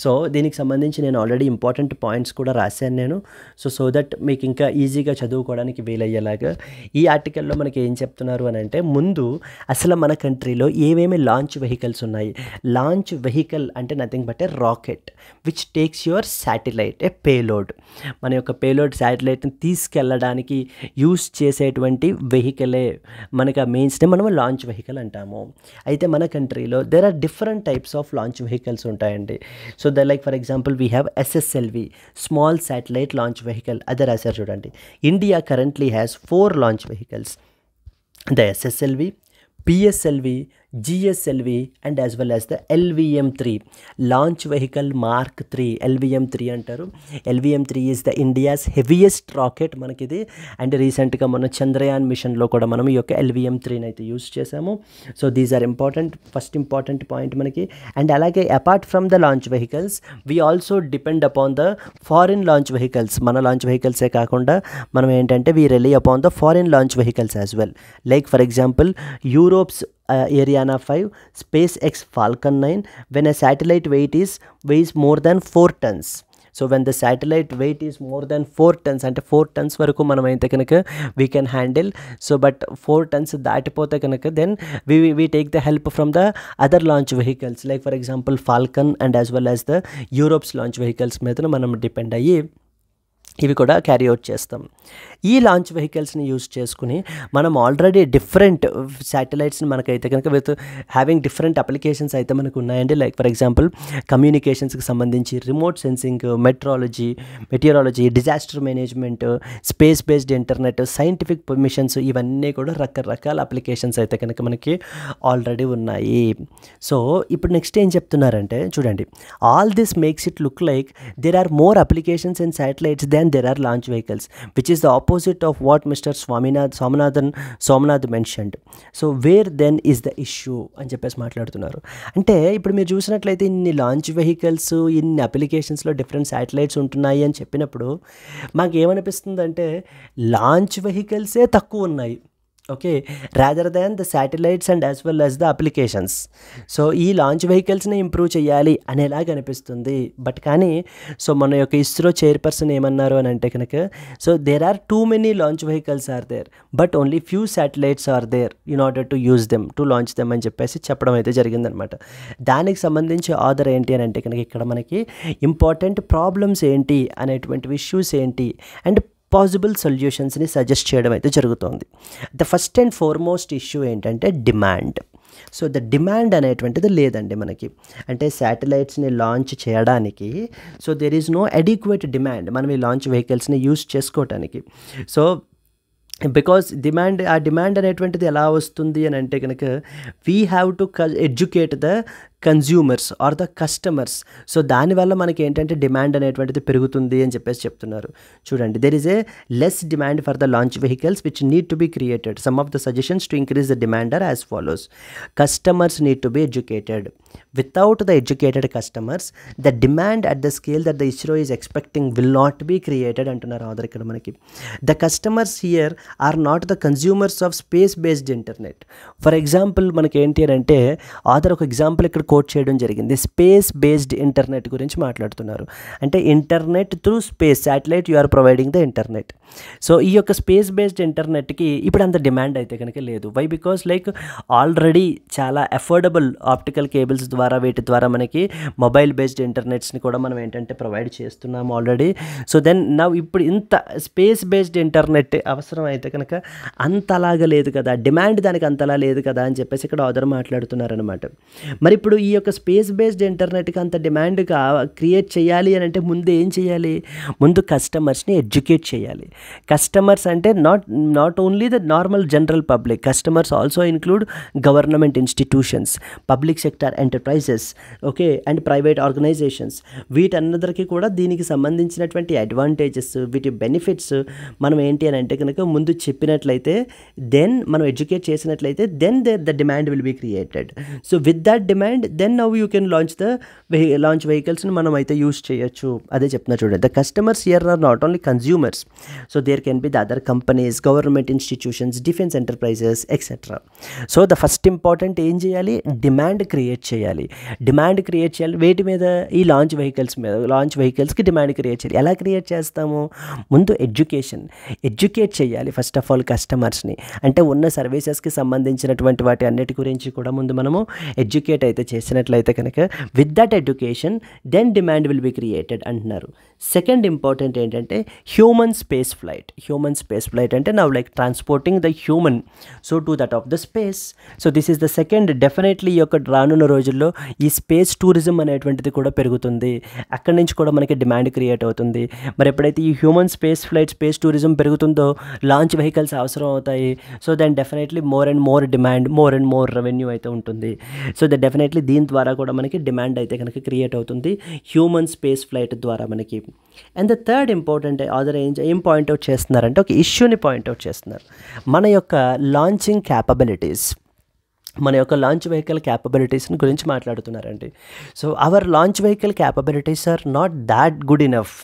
సో దీనికి సంబంధించి నేను ఆల్రెడీ ఇంపార్టెంట్ పాయింట్స్ కూడా రాశాను నేను. సో దట్ మీకు ఇంకా ఈజీగా చదువుకోవడానికి వీలయ్యేలాగా ఈ ఆర్టికల్లో మనకి ఏం చెప్తున్నారు అని అంటే, ముందు అసలు మన కంట్రీలో ఏమేమి లాంచ్ వెహికల్స్ ఉన్నాయి. లాంచ్ వెహికల్ అంటే nothing but a rocket which takes your satellite A payload. మన యొక్క పేలోడ్ శాటిలైట్ని తీసుకెళ్ళడానికి యూస్ చేసేటువంటి వెహికలే మనకి ఆ మెయిన్స్నే మనం లాంచ్ వెహికల్ అంటాము. అయితే మన కంట్రీలో there are different types of launch vehicles ఉంటాయండి. So the like for example we have SSLV, small satellite launch vehicle. అదే రాశారు చూడండి. India currently has 4 launch vehicles: the SSLV, PSLV, GSLV and as well as the LVM-3 launch vehicle Mark 3 LVM-3 అంటారు. LVM-3 is the India's heaviest rocket మనకిది. And రీసెంట్గా మన చంద్రయాన్ మిషన్లో కూడా మనం ఈ యొక్క LVM-3ని అయితే యూస్ చేసాము. So these are important, first important point మనకి. అండ్ అలాగే apart from the launch vehicles we also depend upon the foreign launch vehicles. మన లాంచ్ వెహికల్సే కాకుండా మనం ఏంటంటే we rely upon the foreign launch vehicles as well. Like for example Europe's Ariana 5, SpaceX Falcon 9, when a satellite weighs more than 4 tons. So when the satellite weight is more than 4 tons, అంటే 4 tons వరకు మనం అయితే కనుక we can handle. So but 4 tons దాటిపోతే కనుక then we take the help from the other launch vehicles, like for example Falcon and as well as the Europe's launch vehicles మీద మనం depend అయ్యి ఇవి కూడా క్యారీ అవుట్ చేస్తాం. ఈ launch వెహికల్స్ని యూజ్ చేసుకుని మనం ఆల్రెడీ డిఫరెంట్ శాటిలైట్స్ని మనకైతే కనుక విత్ హ్యావింగ్ డిఫరెంట్ అప్లికేషన్స్ అయితే మనకు ఉన్నాయండి. లైక్ ఫర్ ఎగ్జాంపుల్ కమ్యూనికేషన్స్కి సంబంధించి remote sensing, meteorology, disaster management, space based internet, scientific machines, ఇవన్నీ కూడా రకరకాల అప్లికేషన్స్ అయితే కనుక మనకి ఆల్రెడీ ఉన్నాయి. సో ఇప్పుడు నెక్స్ట్ ఏం చెప్తున్నారంటే చూడండి, all this makes it look like there are more applications in satellites than there are launch vehicles, which is the opposite of what Mr. Somanathan mentioned. So where then is the issue అని చెప్పేసి మాట్లాడుతున్నారు. అంటే ఇప్పుడు మీరు చూసినట్లయితే ఇన్ని launch vehicles, ఇన్ని అప్లికేషన్స్లో different satellites ఉంటున్నాయి అని చెప్పినప్పుడు మాకు ఏమనిపిస్తుందంటే లాంచ్ వెహికల్సే తక్కువ ఉన్నాయి, okay, rather than the satellites and as well as the applications. So ఈ లాంచ్ వెహికల్స్ని ఇంప్రూవ్ చేయాలి అనేలాగా అనిపిస్తుంది. బట్ కానీ సో మన యొక్క ఇస్రో చైర్పర్సన్ ఏమన్నారు అని అంటే కనుక, so there are too many launch vehicles are there but only few satellites are there in order to use them to launch them అని చెప్పేసి చెప్పడం అయితే జరిగిందనమాట. దానికి సంబంధించి ఆర్డర్ ఏంటి అని అంటే కనుక ఇక్కడ మనకి ఇంపార్టెంట్ ప్రాబ్లమ్స్ ఏంటి అనేటువంటి ఇష్యూస్ ఏంటి అండ్ పాసిబుల్ సొల్యూషన్స్ని సజెస్ట్ చేయడం అయితే జరుగుతుంది. The first and foremost issue ఏంటంటే డిమాండ్. సో ద డిమాండ్ అనేటువంటిది లేదండి మనకి. అంటే శాటిలైట్స్ని లాంచ్ చేయడానికి so there is no adequate demand మనం ఈ లాంచ్ వెహికల్స్ని యూజ్ చేసుకోవటానికి. సో బికాస్ ఆ డిమాండ్ అనేటువంటిది ఎలా వస్తుంది అని అంటే కనుక we have to educate the consumers or the customers. So దానివల్ల మనకి ఏంటంటే డిమాండ్ అనేటువంటిది పెరుగుతుంది అని చెప్పేసి చెప్తున్నారు. చూడండి, there is a less demand for the launch vehicles which need to be created. Some of the suggestions to increase the demand are as follows. Customers need to be educated. Without the educated customers, the demand at the scale that the ISRO is expecting will not be created అంటున్నారు ఆధార్ ఇక్కడ మనకి. The customers here are not the consumers of space based internet. For example మనకి ఏంటి అని అంటే ఆధార్ ఒక example ఇక్కడ coat చేయడం జరిగింది. స్పేస్ బేస్డ్ ఇంటర్నెట్ గురించి మాట్లాడుతున్నారు. అంటే internet through space satellite you are providing the internet. So ఈ యొక్క స్పేస్ బేస్డ్ ఇంటర్నెట్కి ఇప్పుడు అంత డిమాండ్ అయితే కనుక లేదు. వై? బికాస్ లైక్ ఆల్రెడీ చాలా అఫోర్డబుల్ ఆప్టికల్ కేబుల్స్ ద్వారా వీటి ద్వారా మనకి మొబైల్ బేస్డ్ ఇంటర్నెట్స్ని కూడా మనం ఏంటంటే ప్రొవైడ్ చేస్తున్నాము ఆల్రెడీ. సో దెన్ ఇప్పుడు ఇంత స్పేస్ బేస్డ్ ఇంటర్నెట్ అవసరం అయితే కనుక అంతలాగా లేదు కదా, డిమాండ్ దానికి అంతలా లేదు కదా అని చెప్పేసి ఇక్కడ ఆధార్ మాట్లాడుతున్నారనమాట. మరి ఇప్పుడు ఈ యొక్క స్పేస్ బేస్డ్ ఇంటర్నెట్కి అంత డిమాండ్ క్రియేట్ చేయాలి అని అంటే ముందు ఏం చేయాలి? ముందు కస్టమర్స్ని ఎడ్యుకేట్ చేయాలి. కస్టమర్స్ అంటే not only the normal general public, customers also include government institutions, public sector enterprises, okay, and private organisations. వీటన్నిటికీ కూడా దీనికి సంబంధించినటువంటి అడ్వాంటేజెస్, వీటి బెనిఫిట్స్ మనం ఏంటి అని అంటే కనుక ముందు చెప్పినట్లయితే, దెన్ మనం ఎడ్యుకేట్ చేసినట్లయితే then the demand will be created. So with that demand then now you can launch వెహికల్స్ని మనం అయితే యూస్ చేయొచ్చు. అదే చెప్తున్నా చూడండి. The customers here are not only consumers, so there can be the other companies, government institutions, defence enterprises etcetera. So the first important ఏం చేయాలి? Demand create చేయాలి. వేటి మీద? ఈ లాంచ్ వెహికల్స్ మీద. లాంచ్ వెహికల్స్కి డిమాండ్ క్రియేట్ చేయాలి. ఎలా క్రియేట్ చేస్తాము? ముందు ఎడ్యుకేట్ చేయాలి ఫస్ట్ ఆఫ్ ఆల్ కస్టమర్స్ని. అంటే ఉన్న సర్వీసెస్కి సంబంధించినటువంటి వాటి అన్నిటి గురించి కూడా ముందు మనము ఎడ్యుకేట్ అయితే చేసినట్లయితే కనుక with that education then demand will be created అంటున్నారు. సెకండ్ ఇంపార్టెంట్ ఏంటంటే హ్యూమన్ స్పేస్ ఫ్లైట్ అంటే now like transporting the human so to that of the space. So this is the second. Definitely ఈ యొక్క రానున్న రోజుల్లో ఈ స్పేస్ టూరిజం అనేటువంటిది కూడా పెరుగుతుంది, అక్కడి నుంచి కూడా మనకి డిమాండ్ క్రియేట్ అవుతుంది. మరి ఎప్పుడైతే ఈ హ్యూమన్ స్పేస్ టూరిజం పెరుగుతుందో లాంచ్ వెహికల్స్ అవసరం అవుతాయి. So then definitely more and more demand, more and more revenue అయితే ఉంటుంది. సో దట్ డెఫినెట్లీ దీని ద్వారా కూడా మనకి డిమాండ్ అయితే కనుక క్రియేట్ అవుతుంది హ్యూమన్ స్పేస్ ఫ్లైట్ ద్వారా మనకి. And the third important other ఏం పాయింట్అవుట్ చేస్తున్నారంటే ఒక ఇష్యూని పాయింట్అవుట్ చేస్తున్నారు. మన యొక్క లాంచింగ్ క్యాపబిలిటీస్, మన యొక్క లాంచ్ వెహికల్ క్యాపబిలిటీస్ని గురించి మాట్లాడుతున్నారండి. So our launch vehicle capabilities are not that good enough.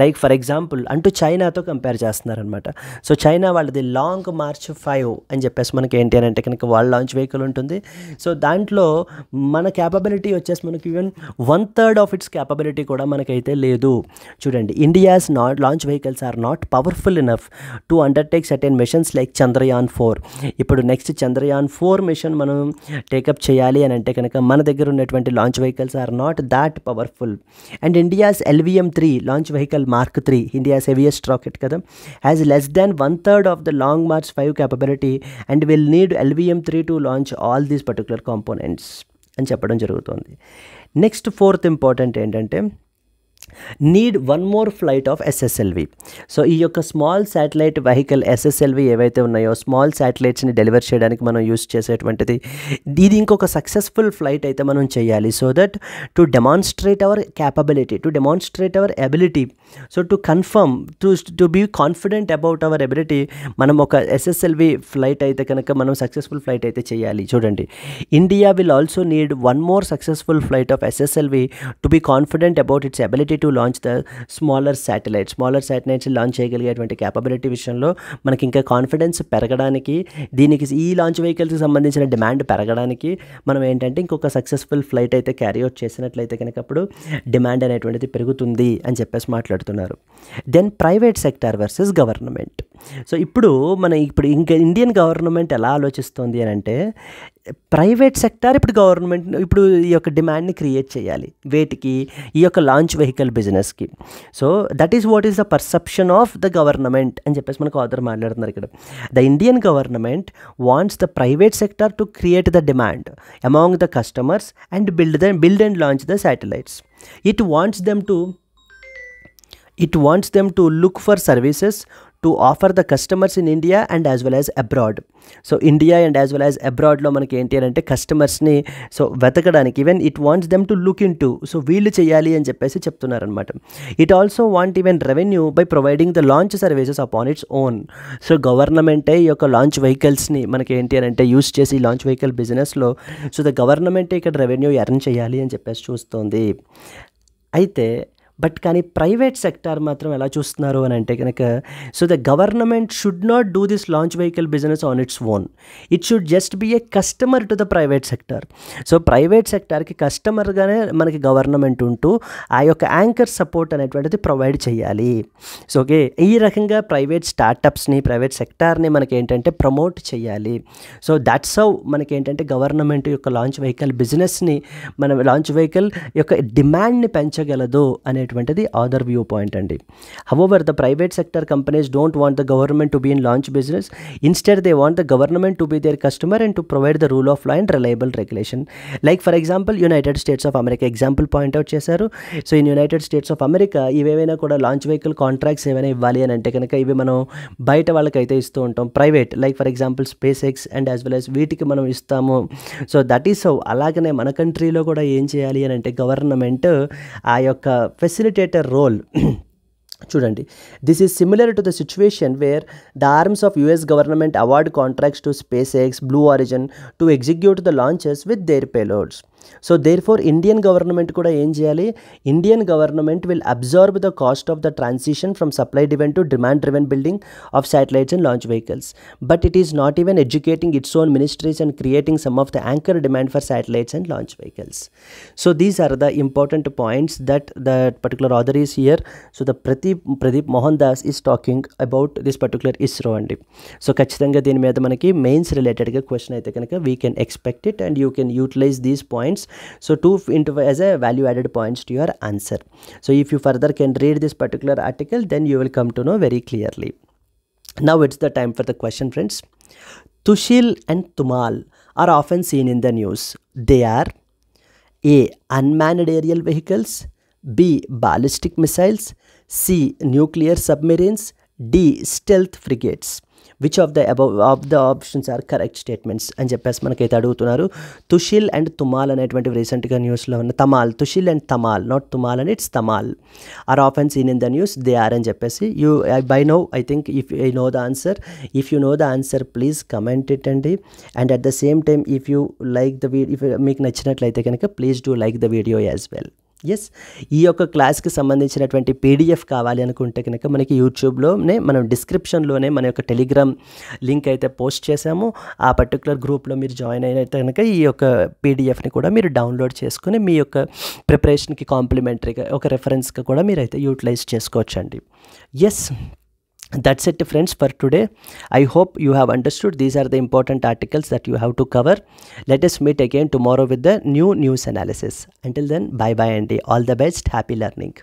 Like for example అంటూ చైనాతో కంపేర్ చేస్తున్నారనమాట. సో చైనా వాళ్ళది లాంగ్ మార్చ్ 5 అని చెప్పేసి మనకి ఏంటి అని అంటే కనుక వాళ్ళ లాంచ్ వెహికల్ ఉంటుంది. సో దాంట్లో మన క్యాపబిలిటీ వచ్చేసి మనకి ఈవెన్ 1/3 ఆఫ్ ఇట్స్ క్యాపబిలిటీ కూడా మనకైతే లేదు. చూడండి, India's launch vehicles are not powerful enough to undertake certain missions like Chandrayaan 4. ఇప్పుడు నెక్స్ట్ చంద్రయాన్ 4 మిషన్ మనం టేకప్ చేయాలి అని అంటే కనుక మన దగ్గర ఉన్నటువంటి launch vehicles are not that powerful. And India's LVM-3 launch vehicle Mark 3, India's heaviest rocket kada, has less than 1/3 of the Long March 5 capability and will need LVM-3 to launch all these particular components అని చెప్పడం జరుగుతుంది. Next fourth important ఏంటంటే need 1 more flight of SSLV. So ఈ యొక్క small satellite vehicle SSLV ఏవైతే ఉన్నాయో small శాటిలైట్స్ని deliver చేయడానికి మనం యూస్ చేసేటువంటిది, ఇది ఇంకొక సక్సెస్ఫుల్ ఫ్లైట్ అయితే మనం చేయాలి. So that to demonstrate our capability, to demonstrate our ability, so to confirm to be confident about our ability, మనం ఒక SSLV ఫ్లైట్ అయితే కనుక మనం సక్సెస్ఫుల్ ఫ్లైట్ అయితే చేయాలి. చూడండి, India will also need 1 more successful flight of SSLV to be confident about its ability to launch the smaller satellites launch చేయగలిగేటువంటి capability విషయంలో మనకి ఇంకా కాన్ఫిడెన్స్ పెరగడానికి, దీనికి ఈ లాంచ్ వెహికల్స్కి సంబంధించిన డిమాండ్ పెరగడానికి మనం ఏంటంటే ఇంకొక సక్సెస్ఫుల్ ఫ్లైట్ అయితే క్యారీ అవుట్ చేసినట్లయితే కనుక అప్పుడు డిమాండ్ అనేటువంటిది పెరుగుతుంది అని చెప్పేసి మాట్లాడుతున్నారు. Then private sector versus government. So ఇప్పుడు ఇంకా ఇండియన్ గవర్నమెంట్ ఎలా ఆలోచిస్తుంది అని అంటే ప్రైవేట్ సెక్టార్ ఇప్పుడు ఈ యొక్క డిమాండ్ని క్రియేట్ చేయాలి. వేటికి? ఈ యొక్క లాంచ్ వెహికల్ బిజినెస్కి. So that is what is the perception of the government అని చెప్పేసి మనకు ఆథర్ మాట్లాడుతున్నారు ఇక్కడ. The Indian government wants the private sector to create the demand among the customers and build and launch the satellites. It wants them to look for services to offer the customers in India and as well as abroad. So India and as well as abroad లో మనకి ఏంటి అంటే కస్టమర్స్ని so వెతకడానికి even it wants them to look in to, so వీళ్ళు చేయాలి అని చెప్పేసి చెప్తున్నారనమాట. It also want even revenue by providing the launch services upon its own. So గవర్నమెంటే ఈ యొక్క లాంచ్ వెహికల్స్ని మనకి ఏంటి అని అంటే యూస్ చేసి లాంచ్ వెహికల్ బిజినెస్లో సో ద గవర్నమెంటే ఇక్కడ రెవెన్యూ ఎర్న్ చేయాలి అని చెప్పేసి చూస్తుంది. అయితే కానీ ప్రైవేట్ సెక్టార్ మాత్రం ఎలా చూస్తున్నారు అని అంటే కనుక so the government should not do this launch vehicle business on its own. It should just be a customer to the private sector. So private సెక్టార్కి కస్టమర్గానే మనకి గవర్నమెంట్ ఉంటూ ఆ యొక్క యాంకర్ సపోర్ట్ అనేటువంటిది ప్రొవైడ్ చేయాలి. సో ఓకే, ఈ రకంగా ప్రైవేట్ స్టార్టప్స్ని ప్రైవేట్ సెక్టార్ని మనకి ఏంటంటే ప్రమోట్ చేయాలి. సో దట్స్ హౌ మనకి ఏంటంటే గవర్నమెంట్ యొక్క లాంచ్ వెహికల్ బిజినెస్ని మన లాంచ్ వెహికల్ యొక్క డిమాండ్ని పెంచగలదు అనేటువంటిది అదర్ వ్యూ పాయింట్ అండి. However the private sector companies don't want the government to be in launch business. Instead they want the government to be their customer and to provide the rule of law and reliable regulation. Like for example United States of America example point out చేశారు. So in United States of America ఇవేవైనా కూడా launch vehicle contracts ఏమైనా ఇవ్వాలి అని అంటే కనుక ఇవి మనం బయట వాళ్ళకైతే ఇస్తూ ఉంటాం. Private like for example SpaceX and as well as వీటికి మనం ఇస్తాము. So that is how. అలాగనే మన కంట్రీలో కూడా ఏం చేయాలి అని అంటే గవర్నమెంట్ ఆ యొక్క ఫెసిలిటేటర్ రోల్ చూడండి. This is similar to the situation where the arms of US government award contracts to SpaceX, Blue Origin to execute the launches with their payloads. So therefore Indian government కూడా ఏం చేయాలి? Indian government will observe the cost of the transition from supply driven to demand driven building of satellites and launch vehicles. But it is not even educating its own ministries and creating some of the anchor demand for satellites and launch vehicles. So these are the important points that particular author is here. So the Pradeep Mohan Das is talking about this particular ISRO అండి. సో ఖచ్చితంగా దీని మీద మనకి mains రిలేటెడ్గా question అయితే కనుక we can expect it and you can utilise these points friends. So 2 into 5 as a value added points to your answer. So if you further can read this particular article, then you will come to know very clearly. Now it's the time for the question, friends. Tushil and Tumal are often seen in the news. They are A. Unmanned aerial vehicles, B. Ballistic missiles, C. Nuclear submarines, D. Stealth frigates. Which of the above of the options are correct statements అని చెప్పేసి మనకైతే అడుగుతున్నారు. తుషిల్ and తుమాల్ అనేటువంటి రీసెంట్గా న్యూస్లో ఉన్న Tamal, Tushil and Tamal, not Tumal and it's Tamal, are often seen in the news. They are అని చెప్పేసి you by know I think if I know the answer, if you know the answer please comment it అండి. And at the same time if you like the video, if మీకు నచ్చినట్లయితే కనుక please do like the video as well. Yes, ఈ యొక్క క్లాస్కి సంబంధించినటువంటి PDF కావాలి అనుకుంటే కనుక మనకి యూట్యూబ్లోనే మనం డిస్క్రిప్షన్లోనే మన యొక్క టెలిగ్రామ్ లింక్ అయితే పోస్ట్ చేసాము. ఆ పర్టికులర్ గ్రూప్లో మీరు జాయిన్ అయినట్టు కనుక ఈ యొక్క పీడిఎఫ్ని కూడా మీరు డౌన్లోడ్ చేసుకుని మీ యొక్క ప్రిపరేషన్కి కాంప్లిమెంటరీగా ఒక రెఫరెన్స్గా కూడా మీరైతే యూటిలైజ్ చేసుకోవచ్చండి. Yes, that's it friends for today. I hope you have understood these are the important articles that you have to cover. Let us meet again tomorrow with the new news analysis. Until then, bye bye and all the best. Happy learning.